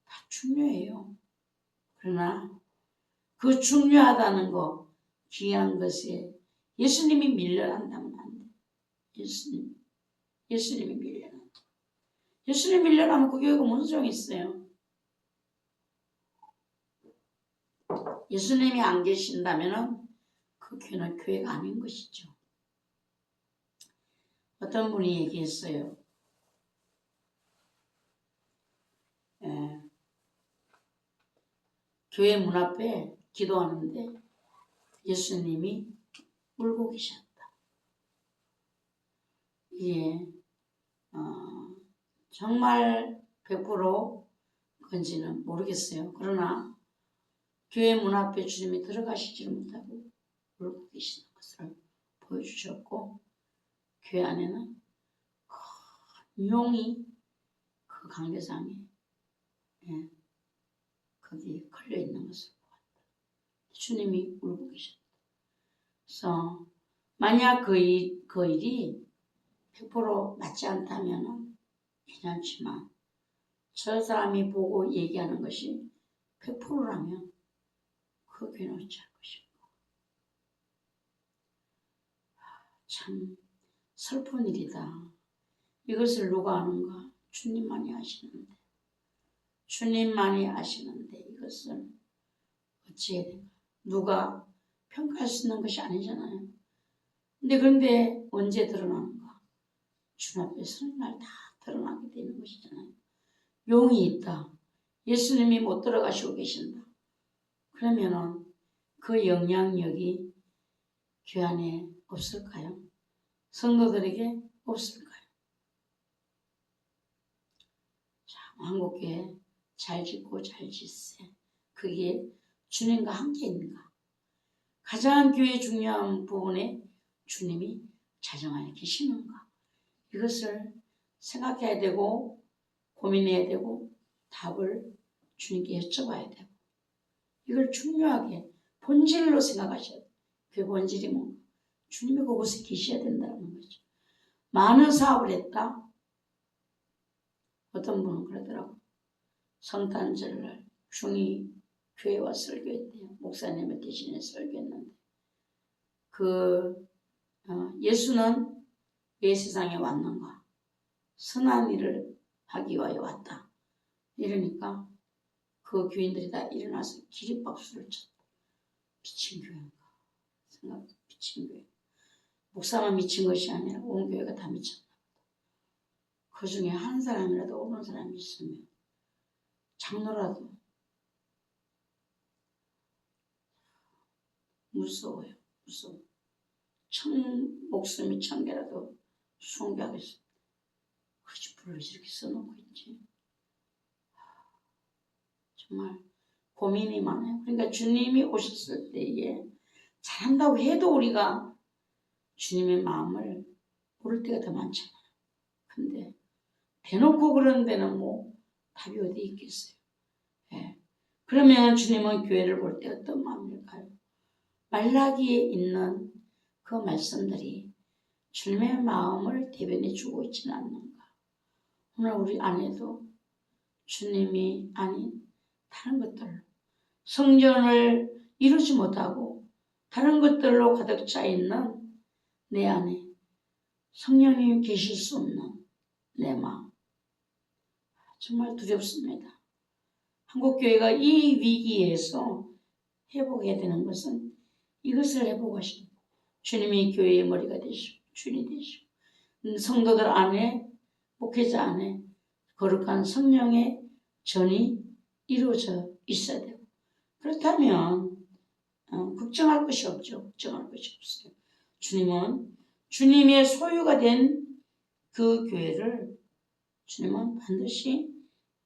다 중요해요. 그러나 그 중요하다는 거, 귀한 것에 예수님이 밀려난다면 안 돼. 예수님이 밀려난다. 예수님이 밀려나면 그 교회가 무슨 소용이 있어요? 예수님이 안 계신다면 그 교회는 교회가 아닌 것이죠. 어떤 분이 얘기했어요. 교회 문 앞에 기도하는데 예수님이 울고 계셨다. 이게 정말 100% 건지는 모르겠어요. 그러나 교회 문 앞에 주님이 들어가시지를 못하고 울고 계시는 것을 보여주셨고, 교회 안에는 큰 용이 그 강대상에 거기 걸려 있는 것을 보았다. 주님이 울고 계셨다. 그래서 만약 그 일이 100% 맞지 않다면 괜찮지만, 저 사람이 보고 얘기하는 것이 100%라면 그 교회는 어찌할 것인가. 참 슬픈 일이다. 이것을 누가 아는가? 주님만이 아시는데. 주님만이 아시는데 이것을 어찌해야 되나? 누가 평가할 수 있는 것이 아니잖아요. 그런데 언제 드러나는가? 주님 앞에 서는 날 다 드러나게 되는 것이잖아요. 용이 있다. 예수님이 못 들어가시고 계신다. 그러면은 그 영향력이 교회 안에 없을까요? 성도들에게 없을까요? 자, 한국교회 잘 짓고 잘 짓세. 그게 주님과 함께 있는가? 가장 교회의 중요한 부분에 주님이 자정하여 계시는가? 이것을 생각해야 되고 고민해야 되고 답을 주님께 여쭤봐야 되고, 이걸 중요하게 본질로 생각하셔야 돼요. 그 본질이 뭔가? 주님이 그곳에 계셔야 된다는 거죠. 많은 사업을 했다. 어떤 분은 그러더라고. 성탄절날 중이 교회 와 설교했대요. 목사님을 대신해 설교했는데, 예수는 왜 세상에 왔는가? 선한 일을 하기 위하여 왔다. 이러니까 그 교인들이 다 일어나서 기립박수를 쳤다. 미친 교회인가? 미친 교회. 목사만 미친 것이 아니라 온 교회가 다 미쳤다. 그 중에 한 사람이라도 오는 사람이 있으면, 장로라도 무서워요. 무서워. 목숨이 1000개라도 순교하겠습니다. 그렇지, 불을 이렇게 써놓고 있지. 정말 고민이 많아요. 그러니까 주님이 오셨을 때에 잘한다고 해도 우리가 주님의 마음을 모를 때가 더 많잖아요. 근데 대놓고 그런 데는 뭐 답이 어디 있겠어요. 예. 그러면 주님은 교회를 볼 때 어떤 마음일까요? 말라기에 있는 그 말씀들이 주님의 마음을 대변해 주고 있지는 않는가. 오늘 우리 안에도 주님이 아닌 다른 것들로 성전을 이루지 못하고 다른 것들로 가득 차 있는 내 안에 성령님 계실 수 없는 내 마음, 정말 두렵습니다. 한국교회가 이 위기에서 회복해야 되는 것은 이것을 회복하시고, 주님이 교회의 머리가 되시고 주인이 되시고, 성도들 안에, 목회자 안에 거룩한 성령의 전이 이루어져 있어야 되고, 그렇다면 걱정할 것이 없죠. 걱정할 것이 없어요. 주님은 주님의 소유가 된 그 교회를 주님은 반드시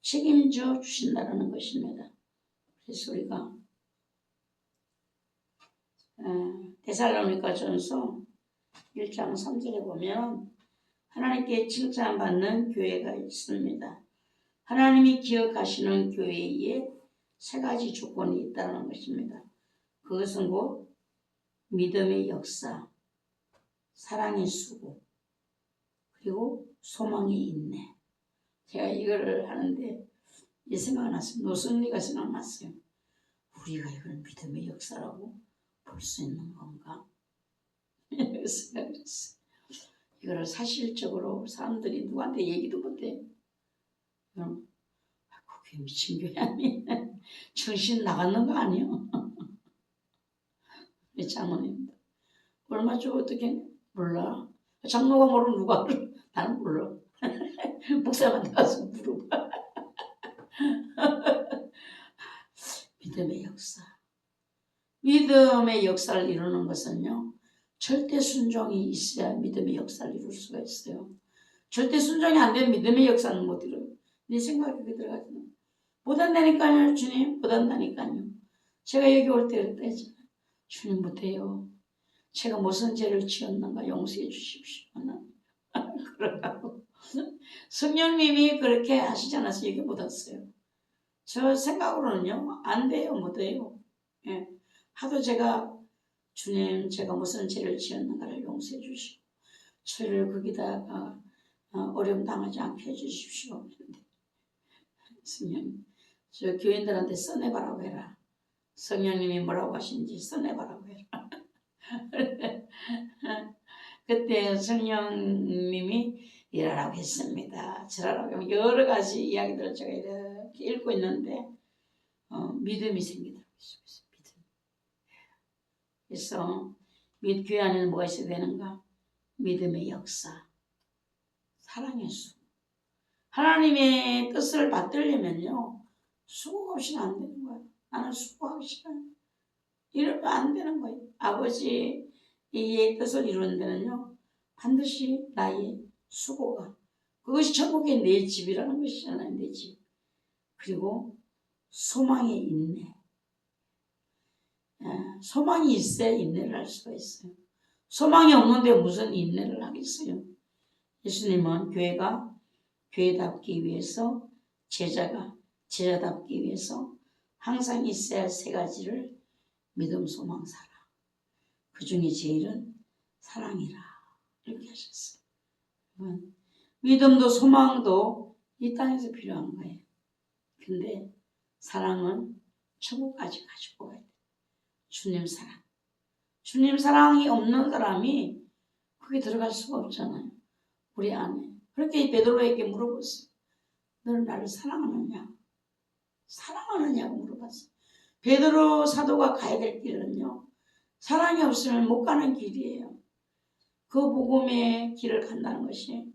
책임져 주신다는 것입니다. 그래서 우리가 데살로니가전서 1장 3절에 보면 하나님께 칭찬받는 교회가 있습니다. 하나님이 기억하시는 교회에 3가지 조건이 있다는 것입니다. 그것은 곧 믿음의 역사, 사랑의 수고, 그리고 소망의 인내. 제가 이거를 하는데 이 생각이 났어요. 노승리가 생각났어요. 우리가 이걸 믿음의 역사라고 볼 수 있는 건가? 생각했어요. 이거를 사실적으로 사람들이 누구한테 얘기도 못해. 그럼 그게 미친 교회 아니야? 정신 나갔는 거 아니야? 장로님 얼마 주고 어떻게 몰라? 장로가 모르면 누가 알아? 나는 몰라. 목사님한테 가서 물어봐. 믿음의 역사. 믿음의 역사를 이루는 것은요, 절대 순종이 있어야 믿음의 역사를 이룰 수가 있어요. 절대 순종이 안 되면 믿음의 역사는 못 이뤄요. 내 생각이 그렇게 들어가지고. 못 한다니까요, 주님. 못 한다니까요. 제가 여기 올 때 그랬다 했잖아요. 주님 못해요. 제가 무슨 죄를 지었는가 용서해 주십시오. 그러라고. 성령님이 그렇게 하시지 않아서 여기 못 왔어요. 저 생각으로는요, 안 돼요, 못해요. 예. 하도 제가 주님, 제가 무슨 죄를 지었는가를 용서해 주시고, 저를 거기다가 어려움 당하지 않게 해주십시오. 성령님, 저 교인들한테 써내봐라고 해라. 성령님이 뭐라고 하시는지 써내봐라고 해라. 그때 성령님이 이러라고 했습니다. 저러라고 여러 가지 이야기들을 제가 이렇게 읽고 있는데 믿음이 생기더라고요. 믿음. 그래서 교회 안에는 뭐가 있어야 되는가? 믿음의 역사, 사랑의 수. 하나님의 뜻을 받들려면요, 수고 없이는 안 되는 거예요. 나는 수고하기 싫어요. 이러면 안 되는 거예요. 아버지의 뜻을 이루는 데는요, 반드시 나의 수고가, 그것이 천국의 내 집이라는 것이잖아요. 내 집. 그리고 소망의 인내. 소망이 있어야 인내를 할 수가 있어요. 소망이 없는데 무슨 인내를 하겠어요? 예수님은 교회가 교회답기 위해서, 제자가 제자답기 위해서 항상 있어야 할 세 가지를 믿음, 소망, 사랑. 그 중에 제일은 사랑이라 이렇게 하셨어요. 믿음도 소망도 이 땅에서 필요한 거예요. 근데 사랑은 천국까지 가지고 가야 돼요. 주님 사랑. 주님 사랑이 없는 사람이 거기 들어갈 수가 없잖아요. 우리 안에. 그렇게 베드로에게 물어봤어요. 너는 나를 사랑하느냐? 사랑하느냐고 물어봤어요. 베드로 사도가 가야 될 길은요, 사랑이 없으면 못 가는 길이에요. 그 복음의 길을 간다는 것이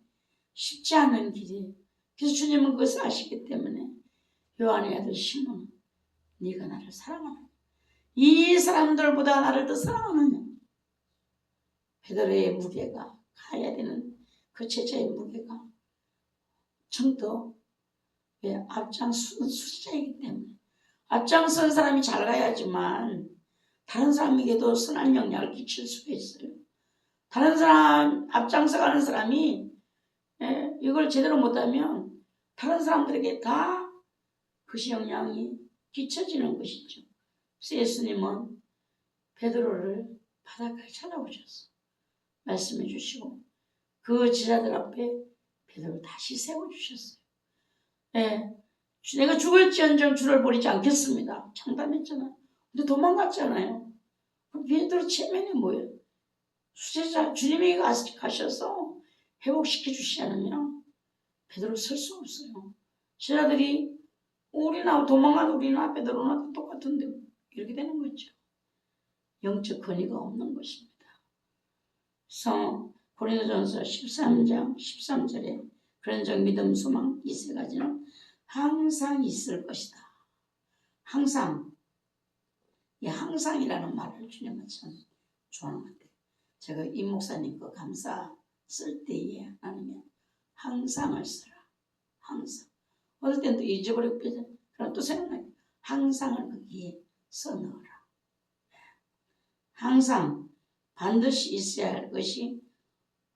쉽지 않은 길이에요. 그래서 주님은 그것을 아시기 때문에 요한의 아들 시몬, 네가 나를 사랑하느냐? 이 사람들보다 나를 더 사랑하느냐? 베드로의 무게가, 가야 되는 그 제자의 무게가 정도 앞장선 수제이기 때문에, 앞장선 사람이 잘 가야지만 다른 사람에게도 선한 영향을 끼칠 수가 있어요. 다른 사람, 앞장서 가는 사람이 이걸 제대로 못하면 다른 사람들에게 다 그것이 영향이 끼쳐지는 것이죠. 그래서 예수님은 베드로를 바닷가에 찾아오셨어. 말씀해 주시고 그 제자들 앞에 베드로를 다시 세워주셨어요. 내가 죽을지언정 주를 버리지 않겠습니다. 장담했잖아요. 근데 도망갔잖아요. 그럼 베드로 체면이 뭐예요? 수제자 주님이 가셔서 회복시켜 주시지 않으면 베드로 설 수 없어요. 제자들이 우리나 도망간 우리나 베드로나 똑같은데 이렇게 되는 거죠. 영적 권위가 없는 것입니다. 그래서 고린도전서 13장 13절에 그런 적 믿음 소망 이 세 가지는 항상 있을 것이다. 항상. 이 항상이라는 말을 주님은 참 좋아하는 것 같아요. 제가 임 목사님 거 감사 쓸 때에 아니면 항상을 쓰라. 항상. 어떨 땐 또 잊어버리고 그럼 또 생각나요. 항상을 거기에 써넣어라. 항상 반드시 있어야 할 것이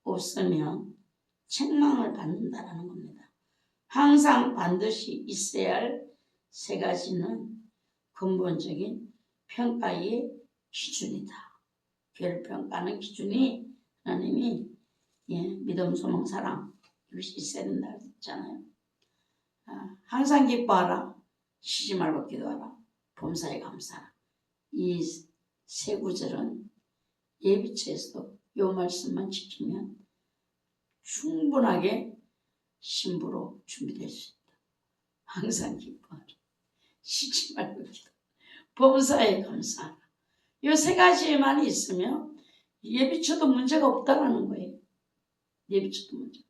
없으면 책망을 받는다라는 겁니다. 항상 반드시 있어야 할 세 가지는 근본적인 평가의 기준이다. 교회를 평가하는 기준이 하나님이 믿음, 소망, 사랑 이것이 있어야 된다 했잖아요. 항상 기뻐하라. 쉬지 말고 기도하라. 범사에 감사하라. 이 세 구절은 예비처에서도 이 말씀만 지키면 충분하게 신부로 준비될 수 있다. 항상 기뻐하라. 쉬지 말고 기도. 범사에 감사하라. 이 세 가지만 있으면 예비처도 문제가 없다라는 거예요. 예비처도 문제.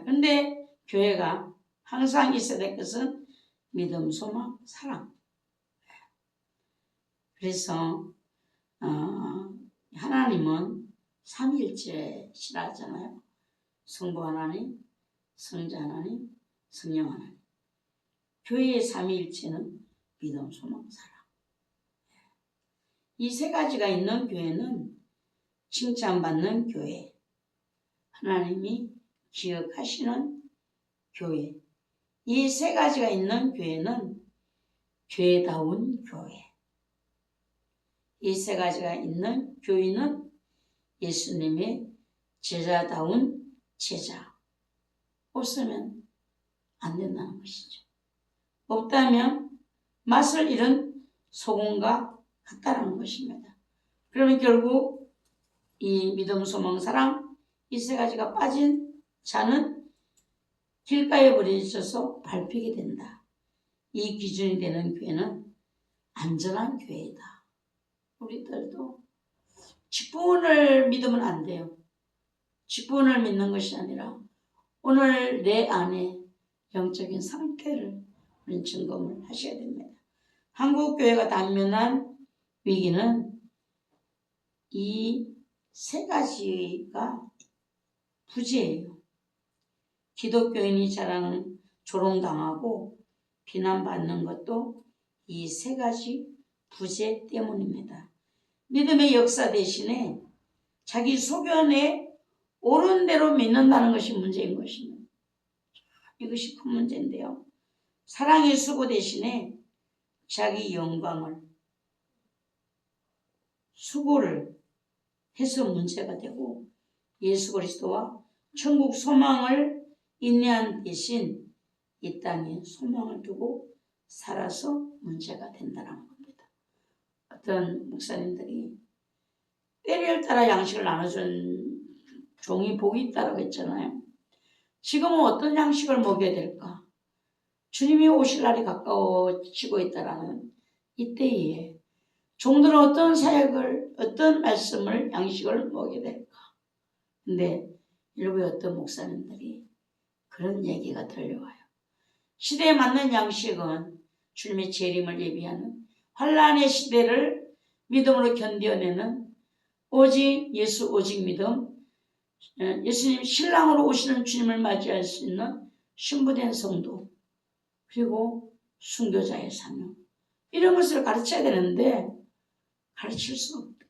근데 교회가 항상 있어야 될 것은 믿음, 소망, 사랑. 그래서 하나님은 삼위일체 하잖아요. 성부 하나님, 성자 하나님, 성령 하나님. 교회의 삼위일체는 믿음, 소망, 사랑. 이 세 가지가 있는 교회는 칭찬받는 교회, 하나님이 기억하시는 교회. 이 세 가지가 있는 교회는 교회다운 교회. 이 세 가지가 있는 교회는 예수님의 제자다운 제자. 없으면 안 된다는 것이죠. 없다면 맛을 잃은 소금과 같다는 것입니다. 그러면 결국 이 믿음, 소망, 사랑 이 세 가지가 빠진 자는 길가에 버려져서 밟히게 된다. 이 기준이 되는 교회는 안전한 교회이다. 우리들도 직분을 믿으면 안 돼요. 직분을 믿는 것이 아니라 오늘 내 안에 영적인 상태를 우리는 점검을 하셔야 됩니다. 한국교회가 당면한 위기는 이 세 가지가 부재예요. 기독교인이 조롱당하고 비난받는 것도 이 세 가지 부재 때문입니다. 믿음의 역사 대신에 자기 소견에 옳은 대로 믿는다는 것이 문제인 것입니다. 이것이 큰 문제인데요. 사랑의 수고 대신에 자기 영광을 수고를 해서 문제가 되고 예수 그리스도와 천국 소망을 인내한 대신 이 땅에 소망을 두고 살아서 문제가 된다는 겁니다. 어떤 목사님들이 때를 따라 양식을 나눠준 종이 복이 있다고 했잖아요. 지금은 어떤 양식을 먹여야 될까? 주님이 오실 날이 가까워지고 있다라는 이때에 종들은 어떤 사역을, 어떤 말씀을, 양식을 먹여야 될까? 근데 일부의 어떤 목사님들이 그런 얘기가 들려와요. 시대에 맞는 양식은 주님의 재림을 예비하는 환란의 시대를 믿음으로 견뎌내는 오직 예수, 오직 믿음, 예수님 신랑으로 오시는 주님을 맞이할 수 있는 신부된 성도, 그리고 순교자의 사명, 이런 것을 가르쳐야 되는데 가르칠 수 없다.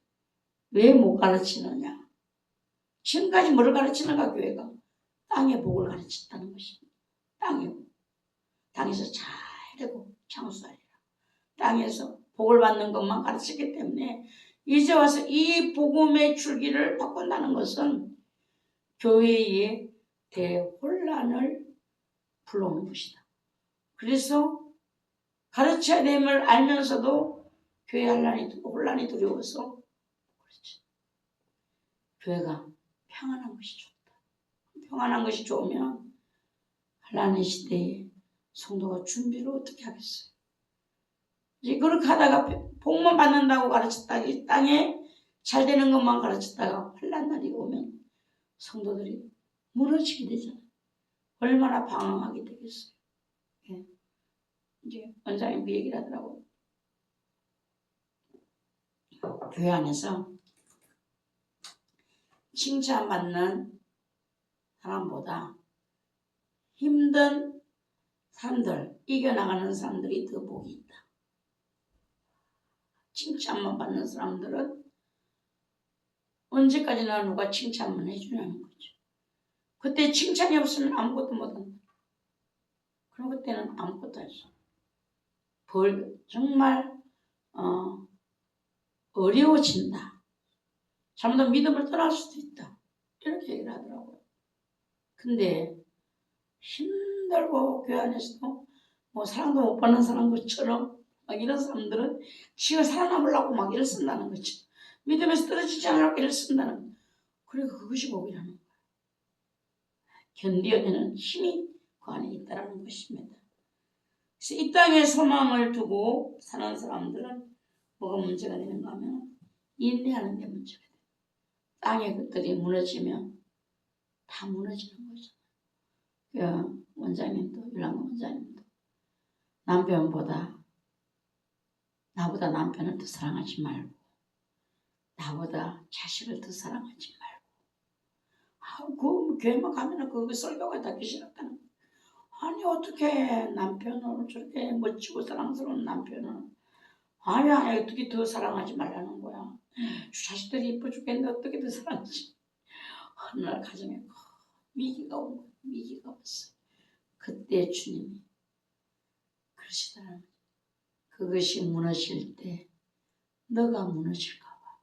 왜 못 가르치느냐? 지금까지 뭐를 가르치는가? 교회가 땅의 복을 가르쳤다는 것입니다. 땅에서 잘 되고 장수하리라. 땅에서 복을 받는 것만 가르쳤기 때문에 이제 와서 이 복음의 줄기를 바꾼다는 것은 교회의 대혼란을 불러오는 것이다. 그래서 가르쳐야 됨을 알면서도 교회 혼란이 두려워서 그렇지. 교회가 평안한 것이 좋다. 평안한 것이 좋으면 혼란의 시대에 성도가 준비를 어떻게 하겠어요? 이제 그렇게 하다가 복만 받는다고 가르쳤다가 이 땅에 잘 되는 것만 가르쳤다가 혼란 날이 오면 성도들이 무너지게 되잖아요. 얼마나 방황하게 되겠어요. 예. 이제 원장님 그 얘기를 하더라고요. 교회 안에서 칭찬받는 사람보다 힘든 사람들, 이겨나가는 사람들이 더 복이 있다. 칭찬만 받는 사람들은 언제까지나 누가 칭찬만 해주냐는 거죠. 그때 칭찬이 없으면 아무것도 못한다. 그럼 그때는 아무것도 할 수 없어. 정말 어려워진다. 잘못하면 믿음을 떠날 수도 있다. 이렇게 얘기를 하더라고요. 근데 힘들고 교회 안에서도 뭐 사랑도 못 받는 사람 것처럼 막 이런 사람들은 지가 살아남으려고 막 애를 쓴다는 거죠. 믿음에서 떨어지지 않으려고 애를 쓴다는 거예요. 그리고 그것이 복이라는 거예요. 견뎌내는 힘이 그 안에 있다는 것입니다. 그래서 이 땅에 소망을 두고 사는 사람들은 뭐가 문제가 되는가 하면 인내하는 게 문제가 돼요. 땅의 것들이 무너지면 다 무너지는 거죠. 원장님도, 율랑과 원장님도 나보다 남편을 더 사랑하지 말고 나보다 자식을 더 사랑하지 말고 그 교회만 가면 그 설교가 다 귀신같다는 거예요. 아니 어떻게 남편을 저렇게 멋지고 사랑스러운 남편을 아니 어떻게 더 사랑하지 말라는 거야. 자식들이 이뻐 죽겠는데 어떻게 더 사랑하지. 어느 날 가정에 위기가 온 거예요. 위기가 왔어요. 그때 주님이 그러시더라고요. 그것이 무너질 때 너가 무너질까 봐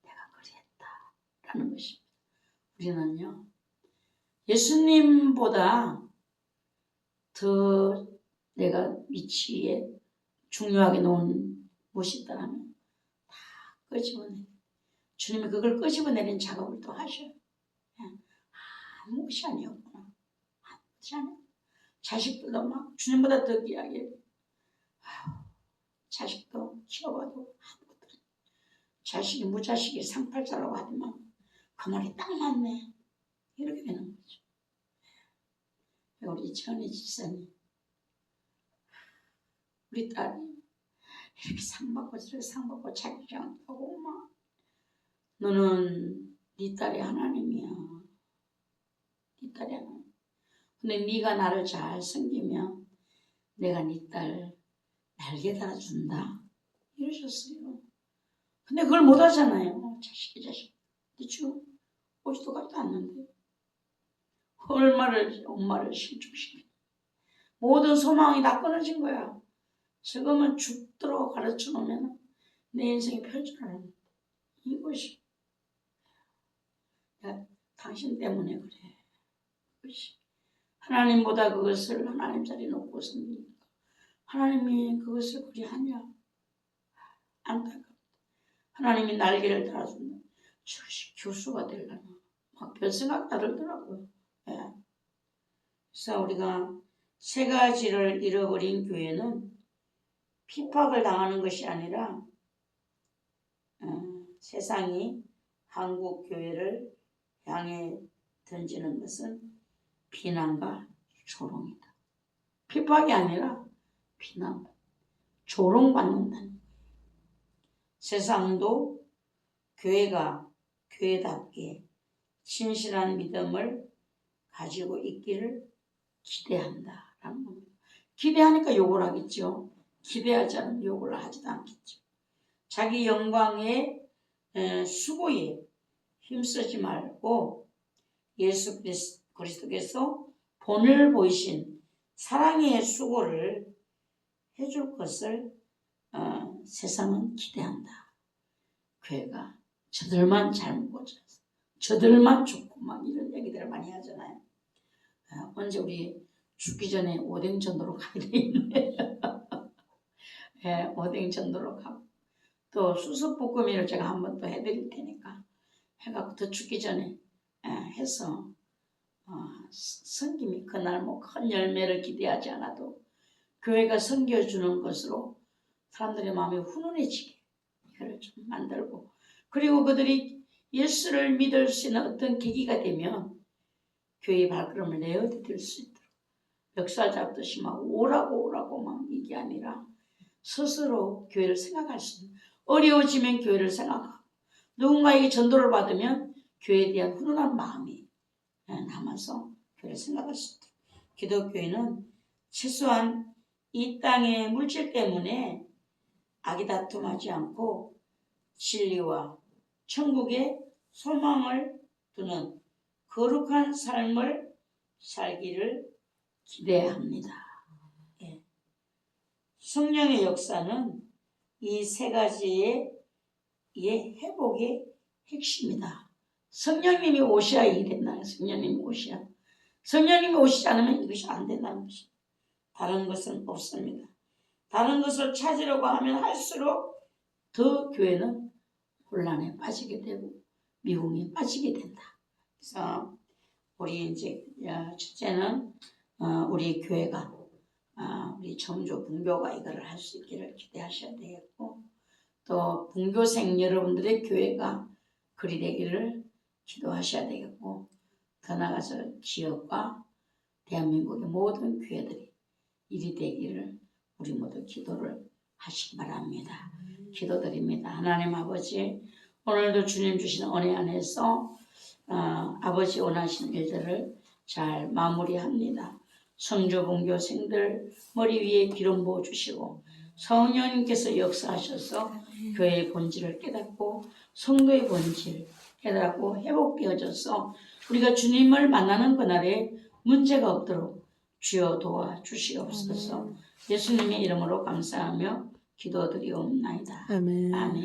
내가 그리했다 라는 것입니다. 우리는요 예수님보다 더 내가 위치에 중요하게 놓은 무엇이 있다면 다 끄집어내. 주님이 그걸 끄집어내는 작업을 또 하셔요. 아무것이 아니었구나. 아무것이 아니야. 자식들도 막 주님보다 더 귀하게 자식도 키워봐도 아무것도 자식이 무자식이 상팔자라고 하지만 그 말이 딱 맞네. 이렇게 되는 거죠. 우리 전희 집사님 우리 딸이 이렇게 상 받고 저렇게 상 받고 자격증 하고 막 너는 네 딸이 하나님이야. 네 딸이 하나님. 근데 네가 나를 잘 섬기면 내가 네 딸 날개 달아준다. 이러셨어요. 근데 그걸 못 하잖아요. 자식. 근데 지금 오지도 같도 않는데 얼마를 엄마를 실족시켜. 모든 소망이 다 끊어진 거야. 지금은 죽도록 가르쳐 놓으면 내 인생이 펼쳐나는 이것이 당신 때문에 그래. 그것이 하나님보다 그것을 하나님 자리에 놓고 섬기니까 하나님이 그것을 그리 하냐. 안타깝다. 하나님이 날개를 달아준다. 저것이 교수가 되려나. 막 별 생각 다 들더라고요. 예. 그래서 우리가 세 가지를 잃어버린 교회는 핍박을 당하는 것이 아니라 세상이 한국 교회를 향해 던지는 것은 비난과 조롱이다. 핍박이 아니라 비난, 조롱받는다는. 세상도 교회가 교회답게 진실한 믿음을 가지고 있기를 기대한다라는 겁니다. 기대하니까 욕을 하겠죠. 기대하지 않으면 욕을 하지도 않겠죠. 자기 영광의 수고에 힘쓰지 말고 예수 그리스도께서 본을 보이신 사랑의 수고를 해줄 것을 세상은 기대한다. 교회가 저들만 잘 먹고 저들만 좋고 막 이런 얘기들을 많이 하잖아요. 언제 우리 죽기 전에 오뎅 전도로 가야 되겠네. 예, 오뎅 전도로 가고 또 수수볶음이를 제가 한번 또 해드릴 테니까 해갖고 더 죽기 전에 해서 섬김이 그날 뭐 큰 열매를 기대하지 않아도 교회가 섬겨주는 것으로 사람들의 마음이 훈훈해지게 이걸 좀 만들고 그리고 그들이 예수를 믿을 수 있는 어떤 계기가 되면 교회의 발걸음을 내어드릴 수 있도록 멱살 잡듯이 막 오라고 막 이게 아니라 스스로 교회를 생각할 수 있는 어려워지면 교회를 생각하고 누군가에게 전도를 받으면 교회에 대한 훈훈한 마음이 남아서 교회를 생각할 수 있도록 기독교회는 최소한 이 땅의 물질 때문에 아기다툼하지 않고 진리와 천국의 소망을 두는 거룩한 삶을 살기를 기대합니다. 예. 성령의 역사는 이 세 가지의 회복의 핵심이다. 성령님이 오셔야 이게 된다는 거예요. 성령님이 오셔야. 성령님이 오시지 않으면 이것이 안 된다는 것입니다. 다른 것은 없습니다. 다른 것을 찾으려고 하면 할수록 더 교회는 혼란에 빠지게 되고 미궁에 빠지게 된다. 그래서 우리 이제 첫째는 우리 교회가 우리 청주 분교가 이거를 할 수 있기를 기대하셔야 되겠고, 또 분교생 여러분들의 교회가 그리 되기를 기도하셔야 되겠고, 더 나아가서 지역과 대한민국의 모든 교회들이 이리 되기를 우리 모두 기도를 하시기 바랍니다. 기도드립니다. 하나님 아버지, 오늘도 주님 주신 은혜 안에서 아버지 원하시는 일들을 잘 마무리합니다. 성주 분교생들 머리 위에 기름 부어 주시고 성령님께서 역사하셔서 교회의 본질을 깨닫고 성도의 본질 깨닫고 회복되어져서 우리가 주님을 만나는 그날에 문제가 없도록 주여 도와주시옵소서. 예수님의 이름으로 감사하며 기도드리옵나이다. 아멘. 아멘.